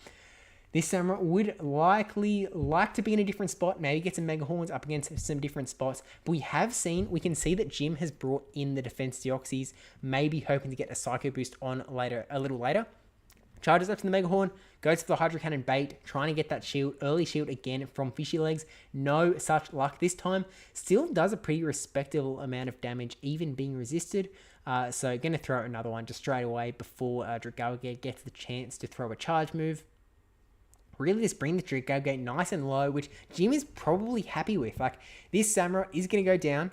This Samurott would likely like to be in a different spot, maybe get some Mega Horns up against some different spots. But we can see that Jim has brought in the Defense Deoxys, maybe hoping to get a Psycho Boost on a little later. Charges up to the Mega Horn, goes for the Hydro Cannon bait, trying to get that shield, early shield again from Fishy Legs. No such luck this time. Still does a pretty respectable amount of damage, even being resisted. So going to throw another one just straight away before Dragalge gets the chance to throw a charge move. Really just bring the Dragalge nice and low, which Jim is probably happy with. Like, this Samurott is going to go down.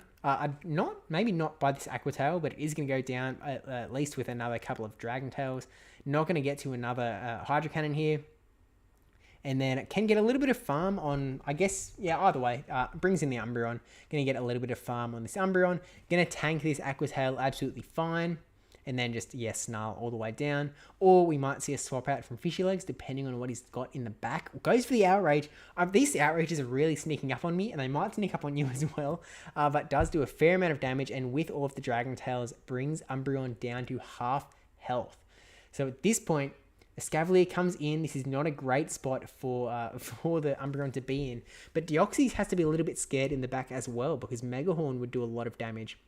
Maybe not by this Aqua Tail, but it is going to go down at least with another couple of Dragon Tails. Not going to get to another Hydro Cannon here. And then it can get a little bit of farm on, I guess, yeah, either way. Brings in the Umbreon. Going to get a little bit of farm on this Umbreon. Going to tank this Aqua Tail absolutely fine. And then just, snarl all the way down. Or we might see a swap out from Fishy Legs, depending on what he's got in the back. Goes for the Outrage. These Outrages are really sneaking up on me, and they might sneak up on you as well. But does do a fair amount of damage, and with all of the Dragon Tails, brings Umbreon down to half health. So at this point, Escavalier comes in. This is not a great spot for the Umbreon to be in. But Deoxys has to be a little bit scared in the back as well, because Mega Horn would do a lot of damage.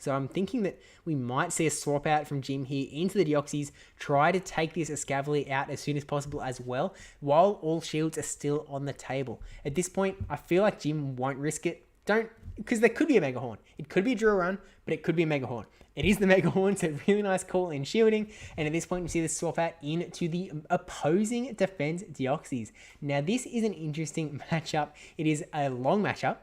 So I'm thinking that we might see a swap out from Jim here into the Deoxys, try to take this Escavalier out as soon as possible as well, while all shields are still on the table. At this point, I feel like Jim won't risk it. Because there could be a Mega Horn. It could be a drill run, but it could be a Mega Horn. It is the Mega Horn, so really nice call in shielding. And at this point, we see the swap out into the opposing Defense Deoxys. Now, this is an interesting matchup. It is a long matchup,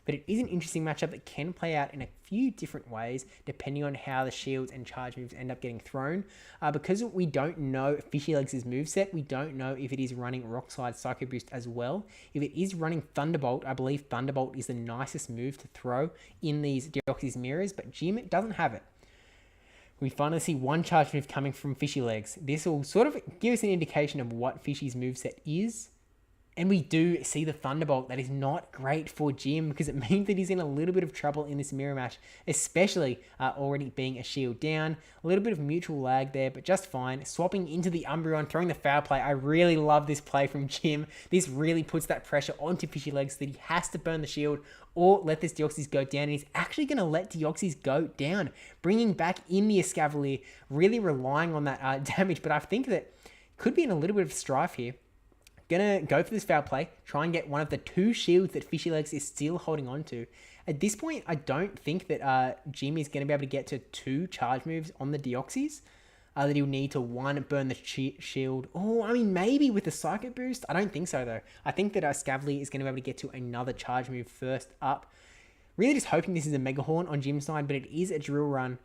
but it is an interesting matchup that can play out in a few different ways, depending on how the shields and charge moves end up getting thrown. Because we don't know Fishy Legs' moveset, we don't know if it is running Rock Slide Psycho Boost as well. If it is running Thunderbolt, I believe Thunderbolt is the nicest move to throw in these Deoxys mirrors, but Jim doesn't have it. We finally see one charge move coming from Fishy Legs. This will sort of give us an indication of what Fishy's moveset is. And we do see the Thunderbolt. That is not great for Jim, because it means that he's in a little bit of trouble in this mirror match, especially already being a shield down. A little bit of mutual lag there, but just fine. Swapping into the Umbreon, throwing the foul play. I really love this play from Jim. This really puts that pressure onto Fishy Legs that he has to burn the shield or let this Deoxys go down. And he's actually going to let Deoxys go down, bringing back in the Escavalier, really relying on that damage. But I think that could be in a little bit of strife here. Gonna go for this foul play, try and get one of the two shields that Fishy Legs is still holding on to. At this point, I don't think that Jim is going to be able to get to two charge moves on the Deoxys. That he'll need to, one, burn the shield. Oh, I mean, maybe with the Psychic Boost. I don't think so, though. I think that Scavalier is going to be able to get to another charge move first up. Really just hoping this is a Mega Horn on Jim's side, but it is a Drill Run.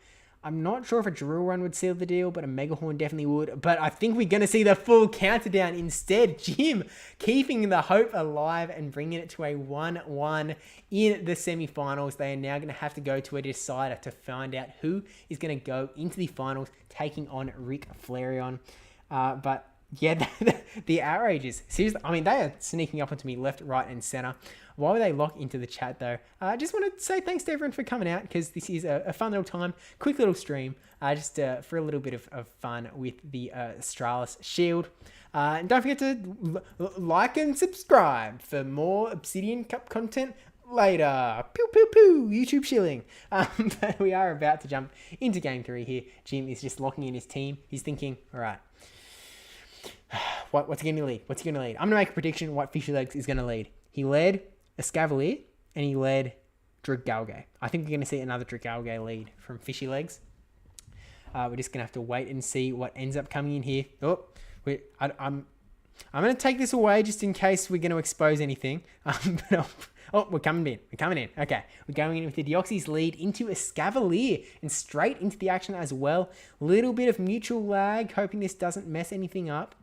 I'm not sure if a Drill Run would seal the deal, but a Mega Horn definitely would. But I think we're going to see the full countdown instead. Jim keeping the hope alive and bringing it to a 1-1 in the semi-finals. They are now going to have to go to a decider to find out who is going to go into the finals, taking on Rick Flareon. But yeah, the outrages. Seriously, I mean, they are sneaking up onto me left, right, and center. While they lock into the chat, though, I just want to say thanks to everyone for coming out, because this is a fun little time, quick little stream, just for a little bit of fun with the Australis Shield. And don't forget to like and subscribe for more Obsidian Cup content later. Pew, pew, pew, YouTube shilling. But we are about to jump into Game 3 here. Jim is just locking in his team. He's thinking, all right, what's he going to lead? What's he going to lead? I'm going to make a prediction what Fishy Legs is going to lead. He led Escavalier, and he led Dragalge. I think we're going to see another Dragalge lead from Fishy Legs. We're just going to have to wait and see what ends up coming in here. Oh, I'm going to take this away just in case we're going to expose anything. We're coming in. We're coming in. Okay, we're going in with the Deoxys lead into Escavalier and straight into the action as well. Little bit of mutual lag, hoping this doesn't mess anything up.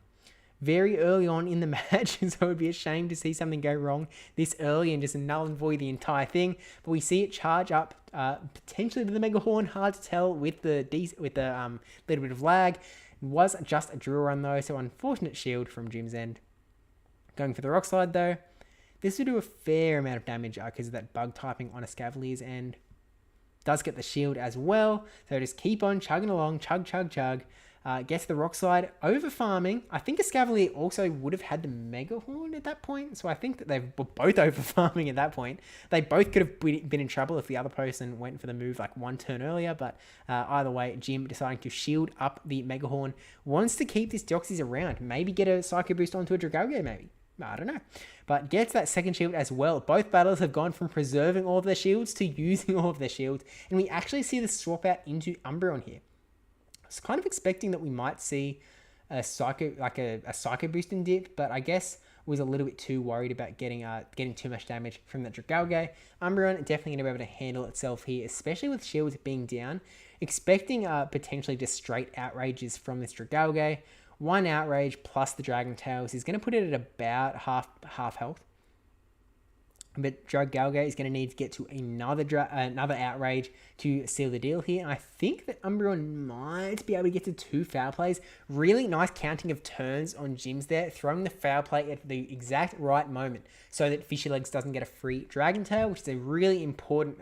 very early on in the match, so it would be a shame to see something go wrong this early and just null and void the entire thing. But we see it charge up potentially to the Mega Horn. Hard to tell with the little bit of lag. It was just a drill run though, so unfortunate shield from Jim's end. Going for the Rock Slide though. This will do a fair amount of damage because of that bug typing on Escavalier's end. Does get the shield as well, so just keep on chugging along, chug, chug, chug. Gets the Rock Slide, over farming. I think Escavalier also would have had the Mega Horn at that point, so I think that they were both over farming at that point. They both could have been in trouble if the other person went for the move like one turn earlier, but either way, Jim deciding to shield up the Mega Horn, wants to keep this Deoxys around, maybe get a Psycho Boost onto a Dragalge maybe. I don't know. But gets that second shield as well. Both battlers have gone from preserving all of their shields to using all of their shields. And we actually see the swap out into Umbreon here. I was kind of expecting that we might see a Psycho, like a Psycho Boost in dip, but I guess was a little bit too worried about getting too much damage from that Dragalge. Umbreon definitely going to be able to handle itself here, especially with shields being down. Expecting potentially just straight outrages from this Dragalge. One outrage plus the Dragon Tails is going to put it at about half health. But Dragalge is going to need to get to another outrage to seal the deal here. And I think that Umbreon might be able to get to 2 foul plays. Really nice counting of turns on Jim's there, throwing the foul play at the exact right moment so that Fishy Legs doesn't get a free Dragon Tail, which is a really important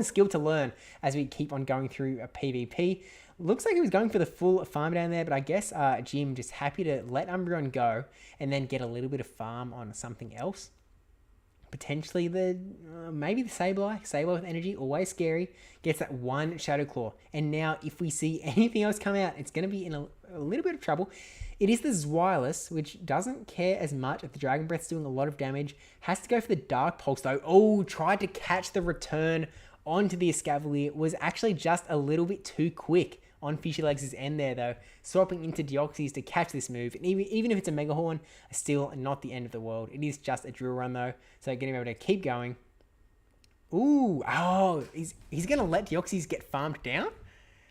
skill to learn as we keep on going through a PvP. Looks like he was going for the full farm down there, but I guess Jim just happy to let Umbreon go and then get a little bit of farm on something else. Potentially maybe the Sableye. Sableye with energy, always scary. Gets that one Shadow Claw. And now if we see anything else come out, it's going to be in a little bit of trouble. It is the Zweilous, which doesn't care as much if the Dragon Breath's doing a lot of damage. Has to go for the Dark Pulse though. Oh, tried to catch the return onto the Escavalier. Was actually just a little bit too quick on Fishy Legs' end there though, swapping into Deoxys to catch this move. And even if it's a Mega Horn, still not the end of the world. It is just a drill run though, so going to be able to keep going. Ooh, oh, he's going to let Deoxys get farmed down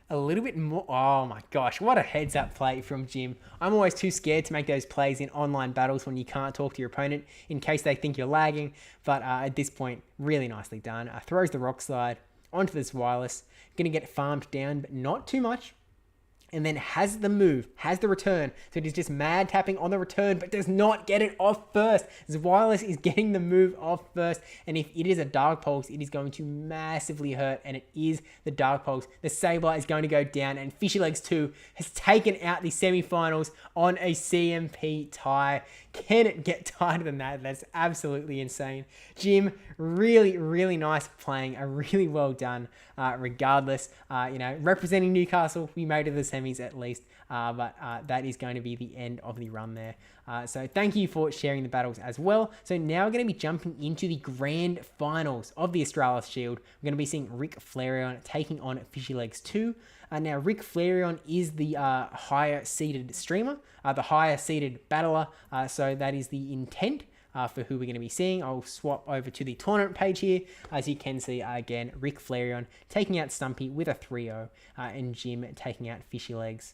a little bit more. Oh my gosh, what a heads up play from Jim. I'm always too scared to make those plays in online battles when you can't talk to your opponent in case they think you're lagging. But at this point, really nicely done. Throws the Rock Slide onto this Wireless. Going to get farmed down, but not too much. And then has the move, has the return. So it is just mad tapping on the return, but does not get it off first. Wireless is getting the move off first. And if it is a Dark Pulse, it is going to massively hurt. And it is the Dark Pulse. The Sableye is going to go down. And Fishy Legs 2 has taken out the semifinals on a CMP tie. Can it get tighter than that? That's absolutely insane. Jim, really, really nice playing. Really well done. Regardless, representing Newcastle, we made it to the semis at least. But that is going to be the end of the run there. So thank you for sharing the battles as well. So now we're going to be jumping into the grand finals of the Australis Shield. We're going to be seeing Rick Flareon taking on Fishy Legs 2. Now, Rick Flareon is the higher seeded streamer, the higher seeded battler. So that is the intent for who we're going to be seeing. I'll swap over to the tournament page here. As you can see, again, Rick Flareon taking out Stumpy with a 3-0 and Jim taking out Fishy Legs.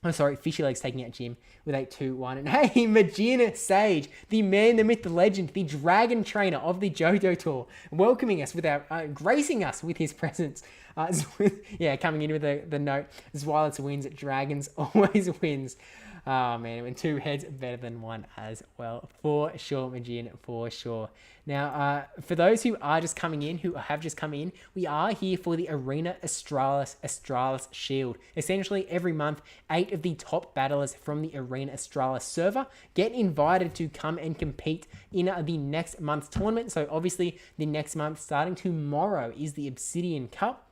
Oh, sorry, Fishy Legs taking out Jim with a 2-1. And hey, Magina Sage, the man, the myth, the legend, the dragon trainer of the JoJo Tour, welcoming us with gracing us with his presence. Coming in with the note, Zweilous wins, Dragons always wins. Oh man, when 2 heads better than 1 as well. For sure, Magin, for sure. Now, for those who are just coming in, who have just come in, we are here for the Arena Australis Shield. Essentially, every month, 8 of the top battlers from the Arena Australis server get invited to come and compete in the next month's tournament. So obviously, the next month, starting tomorrow, is the Obsidian Cup.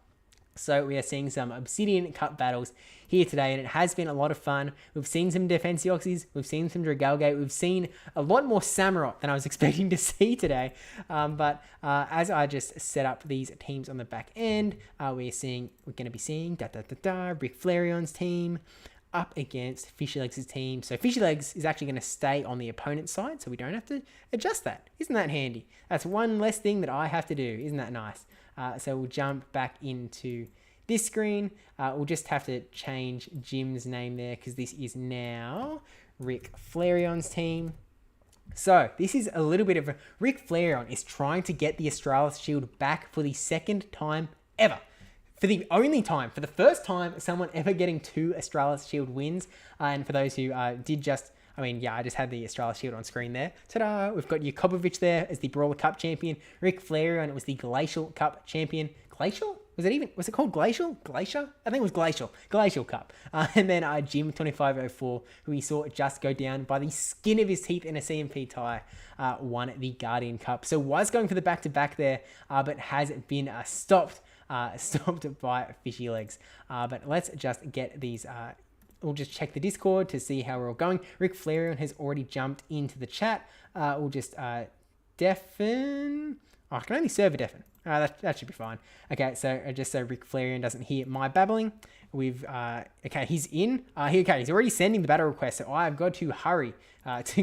So we are seeing some Obsidian Cup battles here today, and it has been a lot of fun. We've seen some Defense Deoxys, we've seen some Dragalge, we've seen a lot more Samurott than I was expecting to see today. As I just set up these teams on the back end, we're going to be seeing Rick Flareon's team up against Fishy Legs' team. So Fishy Legs is actually going to stay on the opponent's side, so we don't have to adjust that. Isn't that handy? That's one less thing that I have to do. Isn't that nice? So we'll jump back into this screen. We'll just have to change Jim's name there because this is now Rick Flareon's team. So this is a little bit of a... Rick Flareon is trying to get the Australis Shield back for the second time ever. For the only time, for the first time, someone ever getting 2 Australis Shield wins. And for those who did just... I mean, yeah, I just had the Australis Shield on screen there. Ta-da! We've got Yakobovic there as the Brawler Cup champion. Rick Flareon was the Glacial Cup champion. Glacial? Was it called Glacial? Glacier? I think it was Glacial. Glacial Cup. And then Jim 2504, who we saw just go down by the skin of his teeth in a CMP tie, won the Guardian Cup. So was going for the back-to-back there, but has been stopped by Fishy Legs. But let's just get these... we'll just check the Discord to see how we're all going. Rick Flareon has already jumped into the chat. We'll just deafen... Oh, I can only server deafen. That should be fine. Okay, so just so Rick Flareon doesn't hear my babbling, we've okay, he's in. He's already sending the battle request, so I've got to hurry to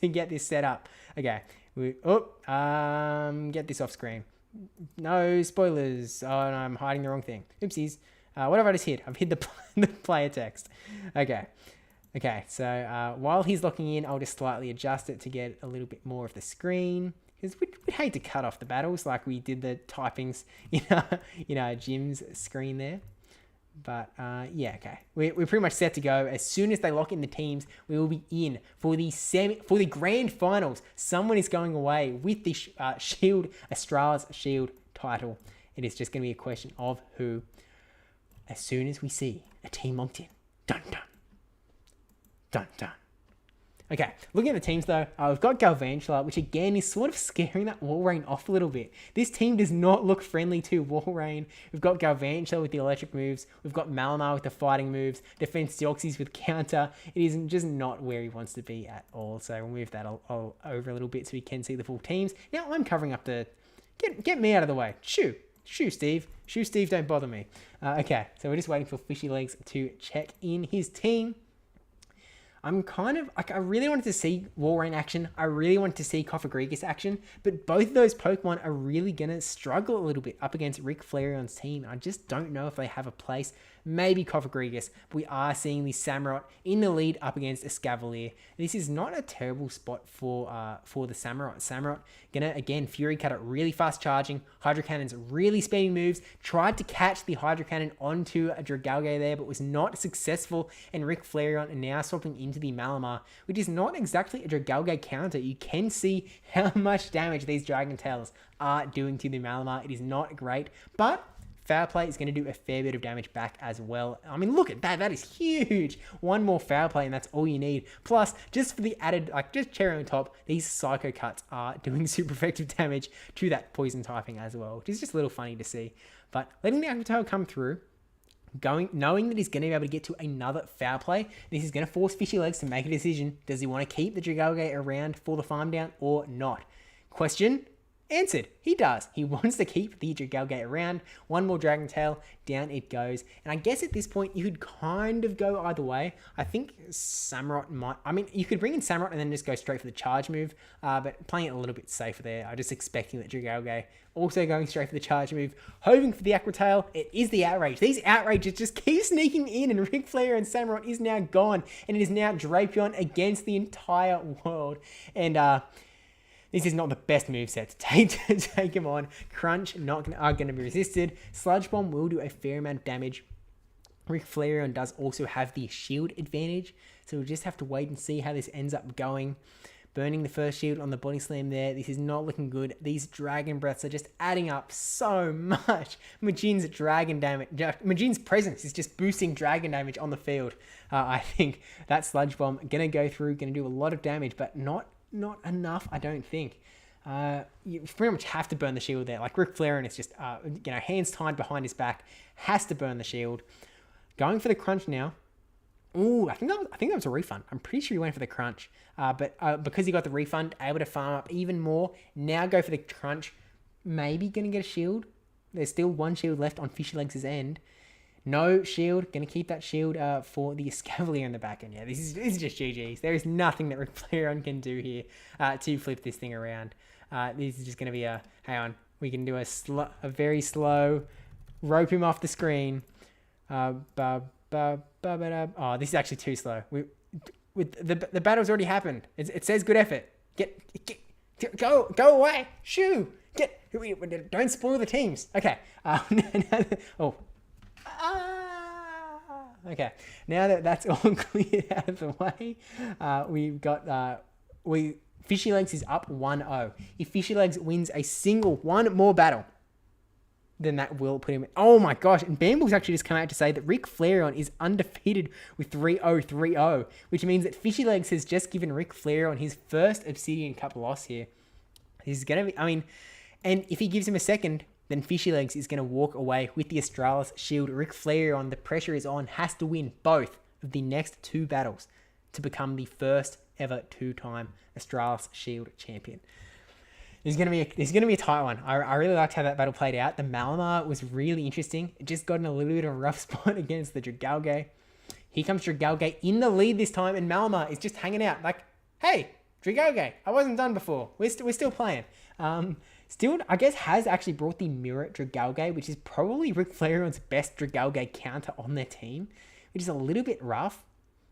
get this set up. Okay, get this off screen. No spoilers. Oh, no, I'm hiding the wrong thing. Oopsies. What have I just hit? I've hit the player text. Okay, so while he's locking in, I'll just slightly adjust it to get a little bit more of the screen. Because we'd hate to cut off the battles like we did the typings in our Jim's screen there. But yeah, okay. We're pretty much set to go. As soon as they lock in the teams, we will be in for the grand finals. Someone is going away with the Australis Shield title. It is just going to be a question of who. As soon as we see a team locked in. Dun, dun. Dun, dun. Okay, looking at the teams though, we've got Galvantula, which again is sort of scaring that Walrein off a little bit. This team does not look friendly to Walrein. We've got Galvantula with the electric moves. We've got Malamar with the fighting moves. Defense Deoxys with counter. It is just not where he wants to be at all. So we'll move that all over a little bit so we can see the full teams. Now I'm covering up the... Get me out of the way. Shoo, Steve. Shoo, Steve, don't bother me. Okay, so we're just waiting for Fishy Legs to check in his team. I'm kind of, like, I really wanted to see Walrein action. I really wanted to see Cofagrigus action, but both of those Pokemon are really going to struggle a little bit up against Rick Flareon's team. I just don't know if they have a place. Maybe Cofagrigus. We are seeing the Samurott in the lead up against Escavalier. This is not a terrible spot for the Samurott. Samurott gonna, again, Fury Cutter really fast charging. Hydro Cannon's really speeding moves. Tried to catch the Hydro Cannon onto a Dragalge there, but was not successful. And Rick Flareon now swapping into the Malamar, which is not exactly a Dragalge counter. You can see how much damage these Dragon Tails are doing to the Malamar. It is not great, but Foul Play is going to do a fair bit of damage back as well. I mean, look at that. That is huge. One more Foul Play and that's all you need. Plus, just for the added, like, just cherry on top, these Psycho Cuts are doing super effective damage to that Poison typing as well, which is just a little funny to see. But letting the Aquatail come through, knowing that he's going to be able to get to another Foul Play, this is going to force Fishy Legs to make a decision. Does he want to keep the Dragalge around for the farm down or not? Question answered. He does. He wants to keep the Dragalge around. One more Dragon Tail, down it goes. And I guess at this point, you could kind of go either way. I think Samurott might... I mean, you could bring in Samurott and then just go straight for the charge move, but playing it a little bit safer there. I'm just expecting that Dragalge also going straight for the charge move, hoping for the Aqua Tail. It is the Outrage. These Outrages just keep sneaking in, and Ric Flair and Samurott is now gone, and it is now Drapion against the entire world. And, this is not the best moveset to take him on. Crunch are going to be resisted. Sludge Bomb will do a fair amount of damage. Rick Flareon does also have the shield advantage, so we'll just have to wait and see how this ends up going. Burning the first shield on the body slam there. This is not looking good. These Dragon Breaths are just adding up so much. Majin's dragon damage. Majin's presence is just boosting dragon damage on the field. I think that Sludge Bomb going to go through, going to do a lot of damage, but not enough, I don't think. You pretty much have to burn the shield there. Like Rick Flareon is just, hands tied behind his back, has to burn the shield. Going for the crunch now. Ooh, I think that was a refund. I'm pretty sure he went for the crunch. But because he got the refund, able to farm up even more. Now go for the crunch. Maybe going to get a shield. There's still one shield left on Fishy Legs' end. No shield. Going to keep that shield for the Escavalier in the back end. Yeah, this is just GG's. There is nothing that Rick Flareon can do here to flip this thing around. This is just going to be a... Hang on. We can do a very slow... Rope him off the screen. Oh, this is actually too slow. with the battle's already happened. It says good effort. Go away. Shoo. Don't spoil the teams. Okay. Okay. Now that that's all cleared out of the way, we've got Fishy Legs is up 1-0. If Fishy Legs wins a single one more battle, then that will put him... Oh my gosh, and Bamble's actually just come out to say that Rick Flareon is undefeated with 3-0-3-0, which means that Fishy Legs has just given Rick Flareon his first Obsidian Cup loss here. He's going to be... I mean, and if he gives him a second, then Fishy Legs is going to walk away with the Australis Shield. Rick Flareon, the pressure is on, has to win both of the next two battles to become the first ever two-time Australis Shield champion. It's gonna be a tight one. I really liked how that battle played out. The Malamar was really interesting. It just got in a little bit of a rough spot against the Dragalge. Here comes Dragalge in the lead this time, and Malamar is just hanging out like, hey, Dragalge, I wasn't done before. We're still playing. Still, I guess, has actually brought the Mirror Dragalge, which is probably Rick Flareon's best Dragalge counter on their team, which is a little bit rough,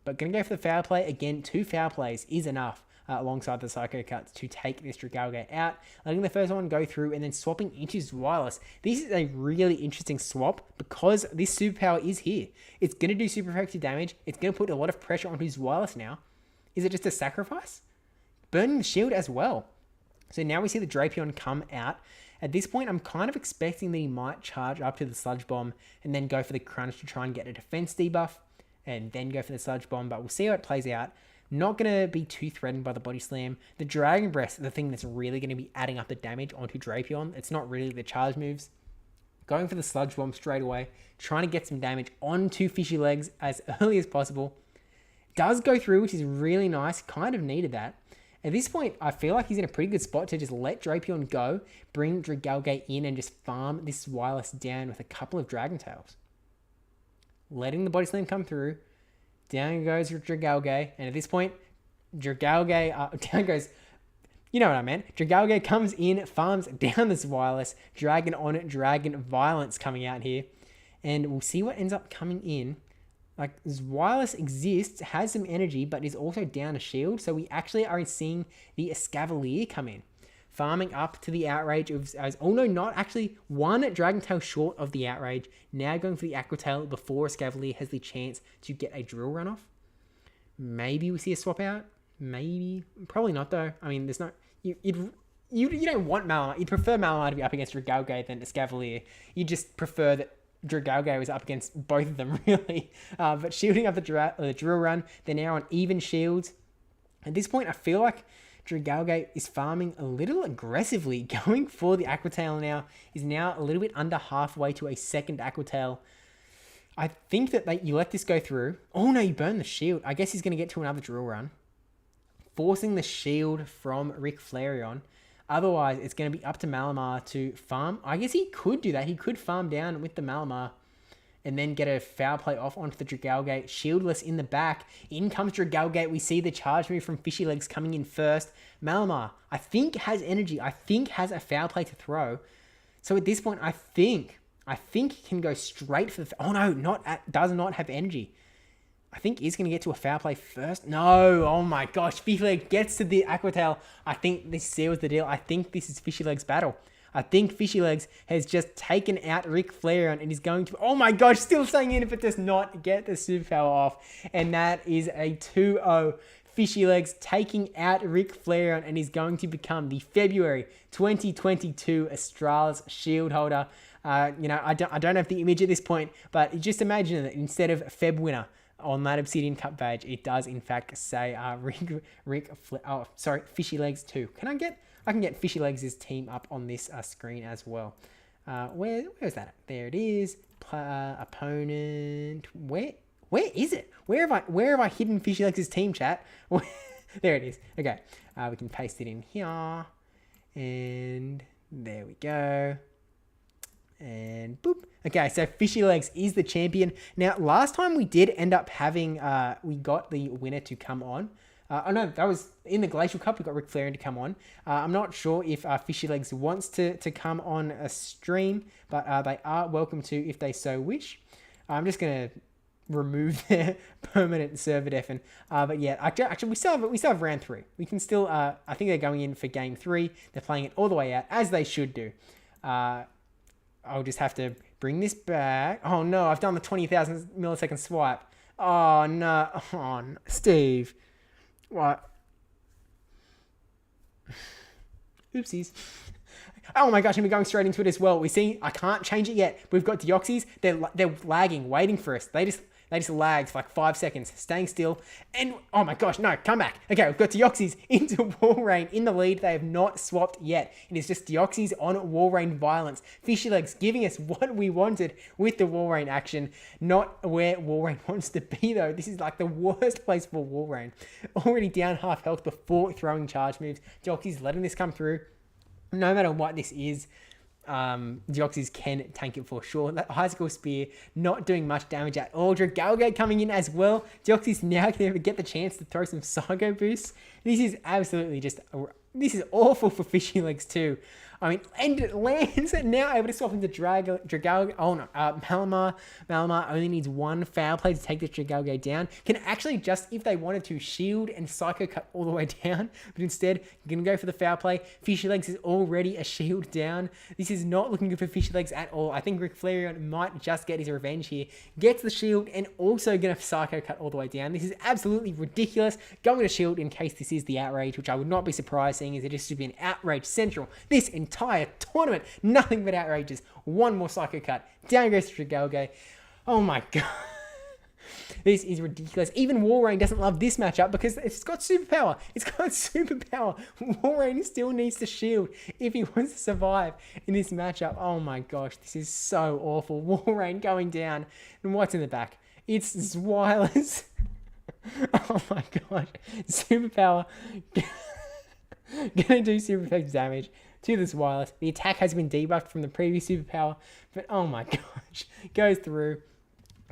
but going to go for the foul play. Again, 2 foul plays is enough. Alongside the Psycho Cuts to take this Dragalge out, letting the first one go through and then swapping into Wireless. This is a really interesting swap because this superpower is here. It's going to do super effective damage. It's going to put a lot of pressure onto his Wireless now. Is it just a sacrifice? Burning the shield as well. So now we see the Drapion come out. At this point, I'm kind of expecting that he might charge up to the Sludge Bomb and then go for the Crunch to try and get a defense debuff and then go for the Sludge Bomb, but we'll see how it plays out. Not going to be too threatened by the Body Slam. The Dragon Breath is the thing that's really going to be adding up the damage onto Drapion. It's not really the charge moves. Going for the Sludge Bomb straight away. Trying to get some damage onto Fishy Legs as early as possible. Does go through, which is really nice. Kind of needed that. At this point, I feel like he's in a pretty good spot to just let Drapion go, bring Dragalge in, and just farm this Wireless down with a couple of Dragon Tails. Letting the Body Slam come through. Down goes Dragalge, and at this point, Dragalge, down goes, you know what I meant. Dragalge comes in, farms down this Wireless, Dragon on it, Dragon Violence coming out here, and we'll see what ends up coming in. Like, this Wireless exists, has some energy, but is also down a shield, so we actually are seeing the Escavalier come in. Farming up to the Outrage of, oh no, not actually, one Dragon Tail short of the Outrage. Now going for the Aqua Tail before Escavalier has the chance to get a Drill Runoff. Maybe we see a swap out. Maybe. Probably not though. I mean, there's no... You don't want Malamar. You'd prefer Malamar to be up against Dragalge than Escavalier. You just prefer that Dragalge was up against both of them, really. But shielding up the Drill Run, they're now on even shields. At this point, I feel like Dragalge is farming a little aggressively, going for the Aqua Tail now. Is now a little bit under halfway to a second Aqua Tail. I think that you let this go through. Oh no, you burn the shield. I guess he's going to get to another Drill Run. Forcing the shield from Rick Flareon. Otherwise, it's going to be up to Malamar to farm. I guess he could do that. He could farm down with the Malamar and then get a foul play off onto the Dragalge. Shieldless in the back. In comes Dragalge. We see the charge move from Fishy Legs coming in first. Malamar, I think, has energy. I think has a foul play to throw. So at this point, I think he can go straight for the... Oh no, does not have energy. I think he's going to get to a foul play first. No, oh my gosh. Fishy Legs gets to the Aqua Tail. I think this seals the deal. I think this is Fishy Legs' battle. I think Fishy Legs has just taken out Rick Flareon and is going to... Oh my gosh, still staying in if it does not get the superpower off. And that is a 2-0. Fishy Legs taking out Rick Flareon and is going to become the February 2022 Australis Shield holder. I don't have the image at this point, but just imagine that instead of Feb winner on that Obsidian Cup badge, it does in fact say Fishy Legs 2. I can get Fishy Legs' team up on this screen as well. Where's that? There it is. Opponent. Where is it? Where have I hidden Fishy Legs' team, chat? There it is. Okay. We can paste it in here. And there we go. And boop. Okay, so Fishy Legs is the champion. Now, last time we did end up having, we got the winner to come on. Oh no, that was in the Glacial Cup. We got Rick Flareon to come on. I'm not sure if Fishy Legs wants to come on a stream, but they are welcome to if they so wish. I'm just going to remove their permanent server deafen. But yeah, actually we still have round 3. We can still, I think they're going in for game 3. They're playing it all the way out, as they should do. I'll just have to bring this back. Oh no, I've done the 20,000 millisecond swipe. Oh no, Steve. What? Oopsies. Oh my gosh, and we're going straight into it as well. We see, I can't change it yet. We've got Deoxys. They're lagging, waiting for us. They just lagged for like 5 seconds, staying still. And oh my gosh, no, come back. Okay, we've got Deoxys into Walrein in the lead. They have not swapped yet. It is just Deoxys on Walrein violence. Fishy Legs giving us what we wanted with the Walrein action. Not where Walrein wants to be though. This is like the worst place for Walrein. Already down half health before throwing charge moves. Deoxys letting this come through. No matter what this is, Deoxys can tank it for sure. That high score spear not doing much damage at all. Dragalge coming in as well. Deoxys now can get the chance to throw some Psycho boosts. This is absolutely this is awful for Fishy Legs too. I mean, and it lands now able to swap into Dragalge. Oh no, Malamar. Malamar only needs one foul play to take the Dragalge down. Can actually just, if they wanted to, shield and Psycho cut all the way down. But instead, you're going to go for the foul play. Fishy Legs is already a shield down. This is not looking good for Fishy Legs at all. I think Rick Flareon might just get his revenge here. Gets the shield and also going to Psycho cut all the way down. This is absolutely ridiculous. Going to shield in case this is the outrage, which I would not be surprised seeing as it just should be an outrage central. This entire tournament, nothing but outrages. One more Psycho cut. Down goes to Dragalge. Oh my god. This is ridiculous. Even Walrein doesn't love this matchup because it's got superpower. It's got superpower. Walrein still needs to shield if he wants to survive in this matchup. Oh my gosh, this is so awful. Walrein going down. And what's in the back? It's Zwilers. Oh my gosh. Superpower. Gonna do super effective damage to this Zwilers. The attack has been debuffed from the previous superpower, but oh my gosh. Goes through.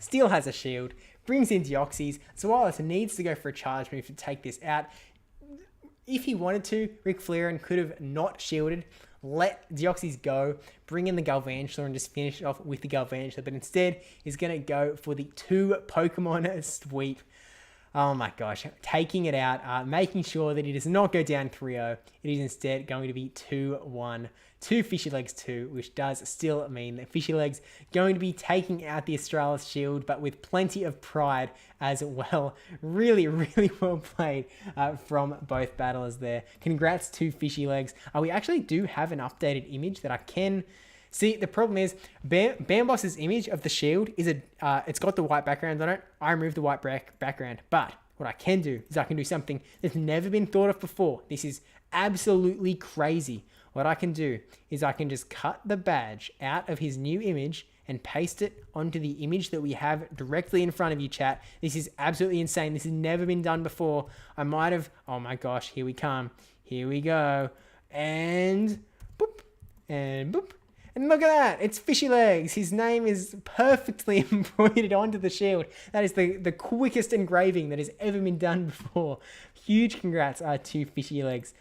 Still has a shield. Brings in Deoxys. Zwilers needs to go for a charge move to take this out. If he wanted to, Rick Flareon could have not shielded, let Deoxys go, bring in the Galvantula and just finish it off with the Galvantula, but instead he's going to go for the 2 Pokemon sweep. Oh my gosh, taking it out, making sure that it does not go down 3-0. It is instead going to be 2-1 to Fishy Legs 2, which does still mean that Fishy Legs going to be taking out the Australis Shield, but with plenty of pride as well. Really, really well played from both battlers there. Congrats to Fishy Legs. We actually do have an updated image that I can... See, the problem is, Bamboss's image of the shield is it's got the white background on it. I removed the white background, but what I can do is I can do something that's never been thought of before. This is absolutely crazy. What I can do is I can just cut the badge out of his new image and paste it onto the image that we have directly in front of you, chat. This is absolutely insane. This has never been done before. I might have... Oh my gosh, here we come. Here we go. And... boop. And boop. And look at that, it's Fishy Legs. His name is perfectly embroidered onto the shield. That is the quickest engraving that has ever been done before. Huge congrats to Fishy Legs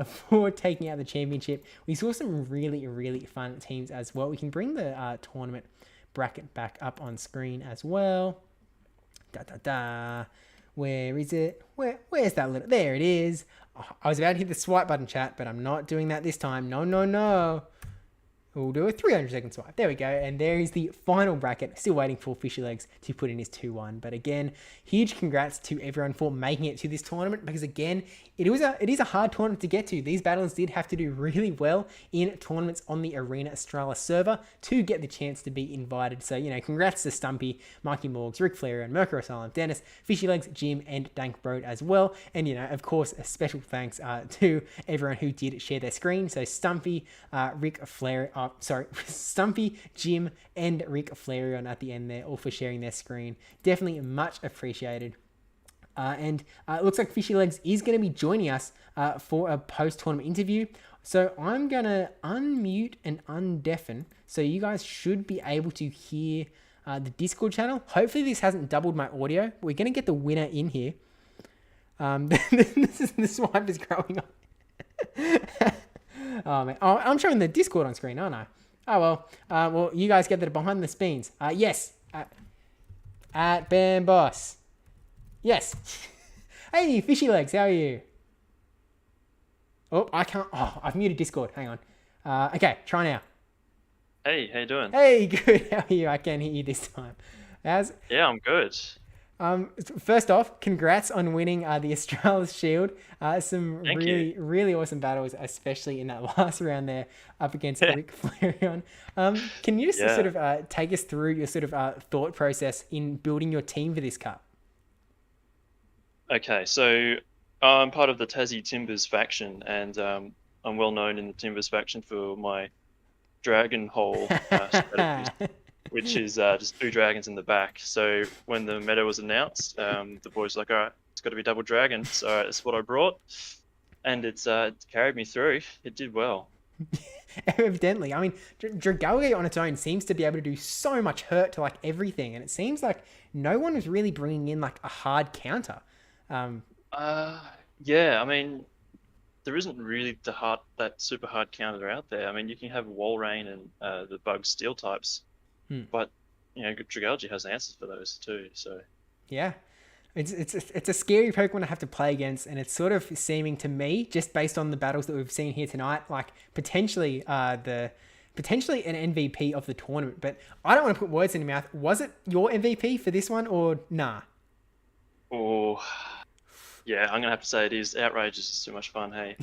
for taking out the championship. We saw some really, really fun teams as well. We can bring the tournament bracket back up on screen as well. Where is it? Where's that little... There it is. Oh, I was about to hit the swipe button, chat, but I'm not doing that this time. No. We'll do a 300-second swipe. There we go. And there is the final bracket. Still waiting for Fishy Legs to put in his 2-1. But again, huge congrats to everyone for making it to this tournament. Because again, it is a hard tournament to get to. These battlers did have to do really well in tournaments on the Arena Australis server to get the chance to be invited. So, congrats to Stumpy, Mikey Morgs, Rick Flareon, Mercury Asylum, Dennis, Fishy Legs, Jim, and Dank Broad as well. And, of course, a special thanks to everyone who did share their screen. So Stumpy, Stumpy, Jim, and Rick Flareon at the end there, all for sharing their screen. Definitely much appreciated. And it looks like Fishy Legs is going to be joining us for a post-tournament interview. So I'm going to unmute and undeafen. So you guys should be able to hear the Discord channel. Hopefully this hasn't doubled my audio. We're going to get the winner in here. The swipe is growing up. Oh, man. Oh, I'm showing the Discord on screen, aren't I? Oh, well. Well, you guys get that behind the scenes. Yes. at Bam Boss. Yes. Hey, Fishy Legs, how are you? Oh, I can't. Oh, I've muted Discord. Hang on. Okay, try now. Hey, how you doing? Hey, good. How are you? I can hear you this time. How's Yeah, I'm good. First off, congrats on winning the Australis Shield. Some Thank you. really, really awesome battles, especially in that last round there up against Rick Flareon. Can you just sort Yeah. of take us through your sort of thought process in building your team for this cup? Okay, so I'm part of the Tassie Timbers faction, and I'm well known in the Timbers faction for my dragon hole strategies, which is just two dragons in the back. So when the meta was announced, the boys were like, all right, it's got to be double dragon. So that's what I brought, and it's carried me through. It did well. Evidently, I mean, Dragalge on its own seems to be able to do so much hurt to like everything, and it seems like no one is really bringing in like a hard counter. Um, Uh, yeah, I mean, there isn't really that super hard counter out there. I mean, you can have Wall Rain and the Bug Steel types, hmm. but Dragalge has answers for those too. So Yeah, it's a scary Pokemon to have to play against, and it's sort of seeming to me, just based on the battles that we've seen here tonight, like potentially an MVP of the tournament. But I don't want to put words in your mouth. Was it your MVP for this one or nah? oh yeah, I'm gonna have to say it is. Outrage is just too much fun. Hey,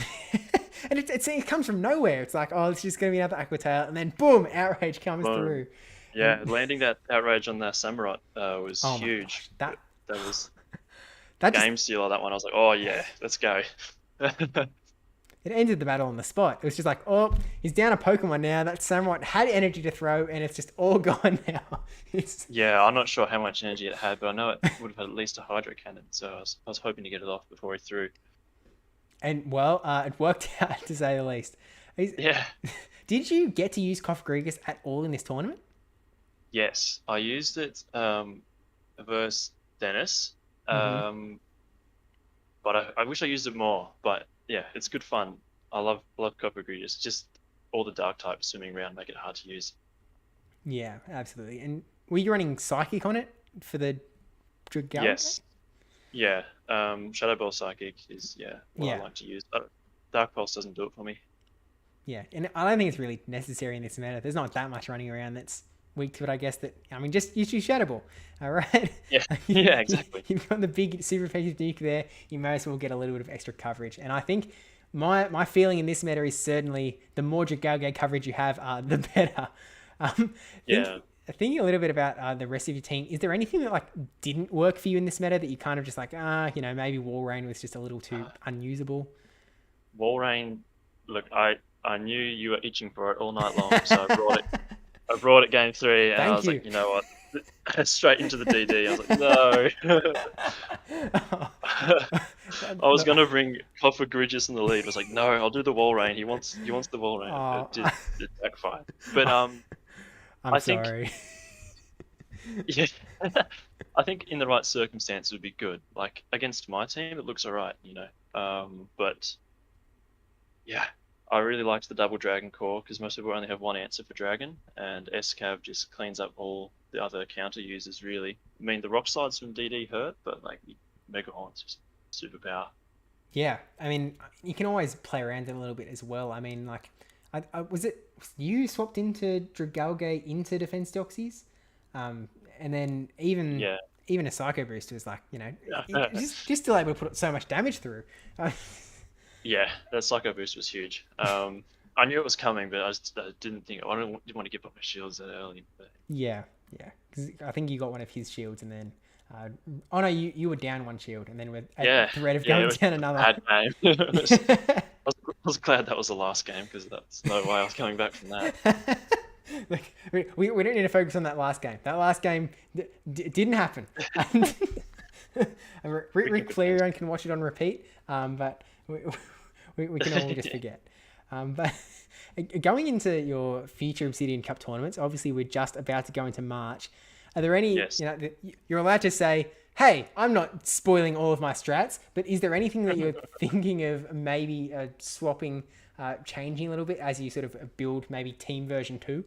And it comes from nowhere. It's like, oh, it's just gonna be another Aqua Tail, and then boom, Outrage comes boom. through. Yeah, And landing that outrage on the Samurott was oh my gosh, huge. That was that just game sealer. That one, I was like, oh yeah, let's go. it ended the battle on the spot. It was just like, oh, he's down a Pokemon now. That Samurott had energy to throw, and it's just all gone now. It's, Yeah, I'm not sure how much energy it had, but I know it would have had at least a Hydro Cannon, so I was hoping to get it off before he threw. and well, it worked out to say the least. Yeah. Did you get to use Kofgrigus at all in this tournament? Yes, I used it versus Dennis, Mm-hmm. but I wish I used it more. But yeah, it's good fun. I love Copper Greedus. Just all the dark types swimming around make it hard to use. Yeah, absolutely. And were you running Psychic on it for the Dragalge? Yes, yeah. Shadow Ball Psychic is what I Yeah, like to use. But Dark Pulse doesn't do it for me. yeah. And I don't think it's really necessary in this meta. There's not that much running around that's weak to it, I guess. That I mean, just use your Shadow Ball. All right. Yeah, yeah, exactly. You've got the big super effective nuke there. You may as well get a little bit of extra coverage. And I think my feeling in this meta is certainly the more Dragalge coverage you have, the better. Um, think Yeah. thinking a little bit about the rest of your team. Is there anything that like didn't work for you in this meta that you kind of just like maybe Wall Rain was just a little too unusable? Walrein, look, I knew you were itching for it all night long, so I brought it. I brought it game three, and I Thank was you. like, you know what, straight into the DD. I was like, no. I was gonna bring Coffer Gridges in the lead. I was like, no, I'll do the wall rain. He wants the wall rain. Oh, It backfired. But I'm I think sorry. yeah, I think in the right circumstances would be good. Like against my team, it looks alright, you know. But yeah, I really liked the double dragon core because most people only have one answer for dragon, and SCAV just cleans up all the other counter users. Really, I mean the rock slides from DD hurt, but like Mega Horn's just superpower. Yeah, I mean, you can always play around it a little bit as well. I mean, like, was you swapped into Dragalge into Defense Doxies, and then Yeah, even a Psycho Boost was like, yeah, just still able to put so much damage through. yeah. That Psycho Boost was huge. I knew it was coming, but I didn't think didn't want to give up my shields that early. But Yeah, yeah. Because I think you got one of his shields, and then oh no, you were down one shield, and then with a yeah, threat of yeah, it going was down a another. bad game. I was glad that was the last game because that's no way I was coming back from that. Like we don't need to focus on that last game. That last game didn't happen. We can Rick be friends. Flareon can watch it on repeat, but we can all just Yeah. forget. But going into your future Obsidian Cup tournaments, obviously we're just about to go into March. Are there any, Yes. you're allowed to say, hey, I'm not spoiling all of my strats, but is there anything that you're thinking of maybe swapping, changing a little bit as you sort of build maybe team version 2?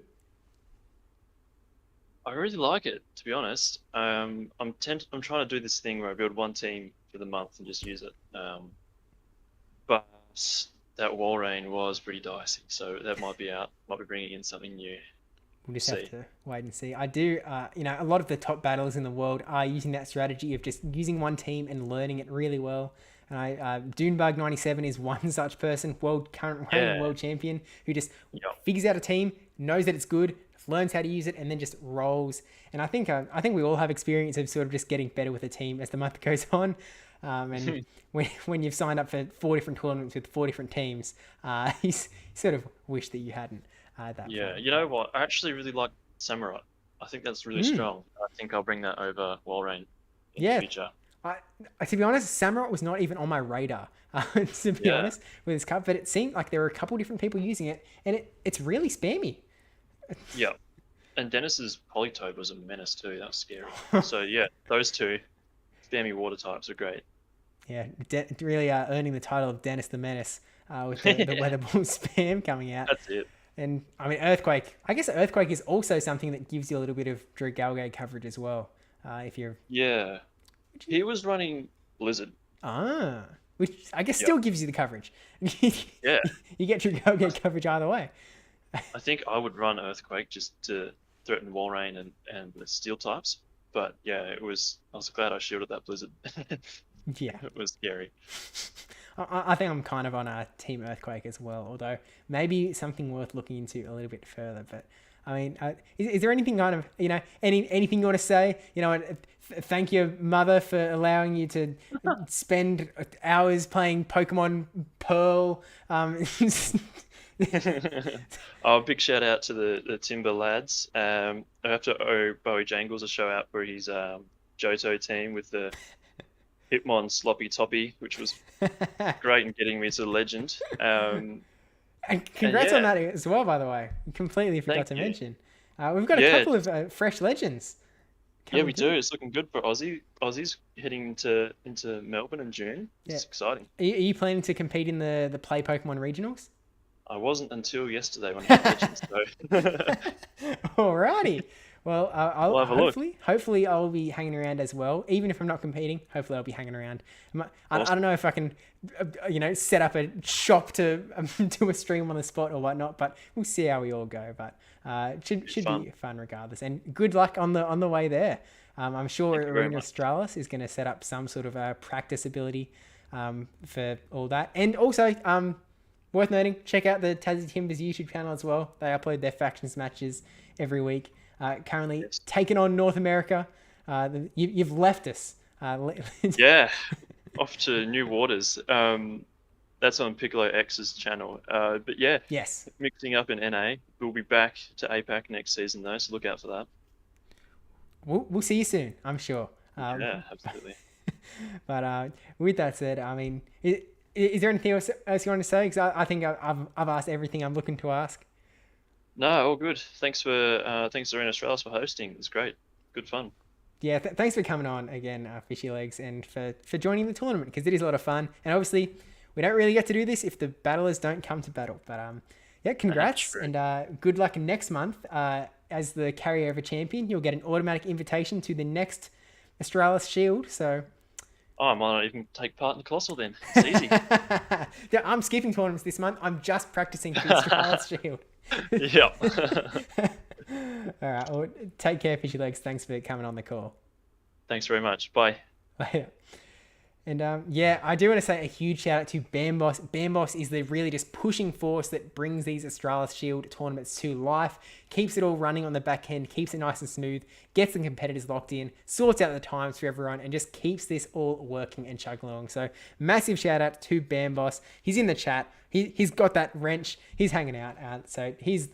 I really like it, to be honest. I'm trying to do this thing where I build one team for the month and just use it. But that wall rain was pretty dicey, so that might be out. Might be bringing in something new. We'll We'll just have see. to wait and see. I do, a lot of the top battlers in the world are using that strategy of just using one team and learning it really well. And Dunebug97 is one such person, current reigning Yeah. world champion, who just Yep. figures out a team, knows that it's good, learns how to use it, and then just rolls. And I think we all have experience of sort of just getting better with a team as the month goes on. And when you've signed up for 4 different tournaments with 4 different teams, you sort of wish that you hadn't at that Yeah. point. You know what? I actually really like Samurai. I think that's really strong. I think I'll bring that over Walrein in the Yeah, future. to be honest, Samurai was not even on my radar, to be Yeah. honest, with this cup, but it seemed like there were a couple different people using it, and it's really spammy. Yeah. And Dennis's Polytoad was a menace too. That was scary. So yeah, those two spammy water types are great. Yeah, really earning the title of Dennis the Menace with the Weather Ball spam coming out. That's it. And I mean, Earthquake. I guess Earthquake is also something that gives you a little bit of Dragalge coverage as well. If you're Yeah. He was running Blizzard. which I guess Yep. still gives you the coverage. You Yeah. get Dragalge coverage either way. I think I would run Earthquake just to threaten Walrein and the steel types. But yeah, I was glad I shielded that Blizzard. Yeah. It was scary. I think I'm kind of on a Team Earthquake as well, although maybe something worth looking into a little bit further. But I mean, is there anything kind of, anything you want to say? Thank your mother for allowing you to spend hours playing Pokemon Pearl. Oh, big shout out to the Timber lads. I have to owe Bowie Jangles a shout out for his Johto team with the Hitmon Sloppy Toppy, which was great in getting me to legend. And congrats yeah, on that as well, by the way. Completely forgot thank to you. mention. We've got a Yeah, couple of fresh legends yeah, coming we do. through. It's looking good for Aussie. Aussies heading into Melbourne in June. Yeah. It's exciting. Are you planning to compete in the Play Pokemon regionals? I wasn't until yesterday when I hit legends, so Alrighty. Well, I'll we'll have a look. hopefully I'll be hanging around as well. Even if I'm not competing, hopefully I'll be hanging around. I don't Awesome. know if I can, set up a shop to do a stream on the spot or whatnot, but we'll see how we all go. But it should Fun. be fun regardless. And good luck on the way there. I'm sure Thank you very Arena much. Australis is going to set up some sort of practice ability for all that. And also, worth noting, check out the Tassie Timbers YouTube channel as well. They upload their factions matches every week. Currently Yes. taking on North America. You've left us. Yeah, off to new waters. That's on Piccolo X's channel. But yeah, Yes. mixing up in NA. We'll be back to APAC next season though, so look out for that. We'll see you soon, I'm sure. Yeah, absolutely. But with that said, I mean, is there anything else you want to say? Because I think I've asked everything I'm looking to ask. No, all good. Thanks to Arena Australis for hosting. It was great. Good fun. Yeah, thanks for coming on again, Fishy Legs, and for joining the tournament, because it is a lot of fun. And obviously, we don't really get to do this if the battlers don't come to battle. But yeah, congrats, true. and good luck next month. As the carryover champion, you'll get an automatic invitation to the next Australis Shield. So Oh, I might not even take part in the Colossal then. It's easy. yeah, I'm skipping tournaments this month. I'm just practicing for the Australis Shield. Yep. All right, well, take care, Fishy Legs. Thanks for coming on the call. Thanks very much. Bye. Later. And yeah, I do want to say a huge shout out to Bamboss. Bamboss is the really just pushing force that brings these Australis Shield tournaments to life, keeps it all running on the back end, keeps it nice and smooth, gets the competitors locked in, sorts out the times for everyone, and just keeps this all working and chugging along. So massive shout out to Bamboss. He's in the chat. He's got that wrench. He's hanging out. So he's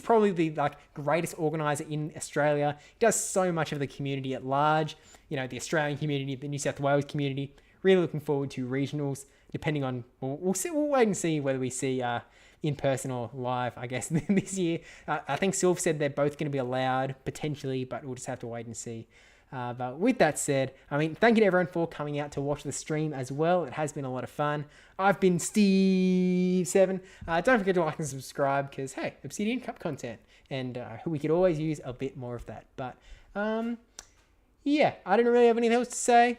probably the greatest organizer in Australia. He does so much of the community at large. The Australian community, the New South Wales community. Really looking forward to regionals, depending on, we'll see, we'll wait and see whether we see in person or live, I guess, this year. I think Silph said they're both going to be allowed, potentially, but we'll just have to wait and see. But with that said, I mean, thank you to everyone for coming out to watch the stream as well. It has been a lot of fun. I've been Steve7. Don't forget to like and subscribe because, hey, Obsidian Cup content and we could always use a bit more of that. But yeah, I don't really have anything else to say.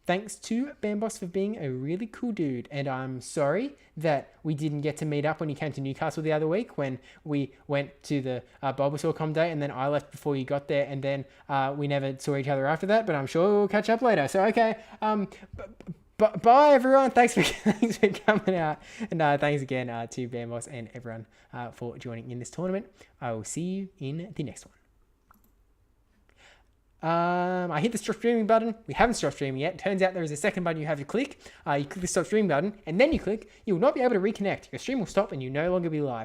Thanks to Bamboss for being a really cool dude, and I'm sorry that we didn't get to meet up when you came to Newcastle the other week when we went to the Bulbasaur day, and then I left before you got there, and then we never saw each other after that, but I'm sure we'll catch up later. So, okay, bye everyone, thanks for coming out, and thanks again to Bamboss and everyone for joining in this tournament. I will see you in the next one. I hit the stop streaming button. We haven't stopped streaming yet. Turns out there is a second button you have to click. You click the stop streaming button, and then you will not be able to reconnect. Your stream will stop and you'll no longer be live.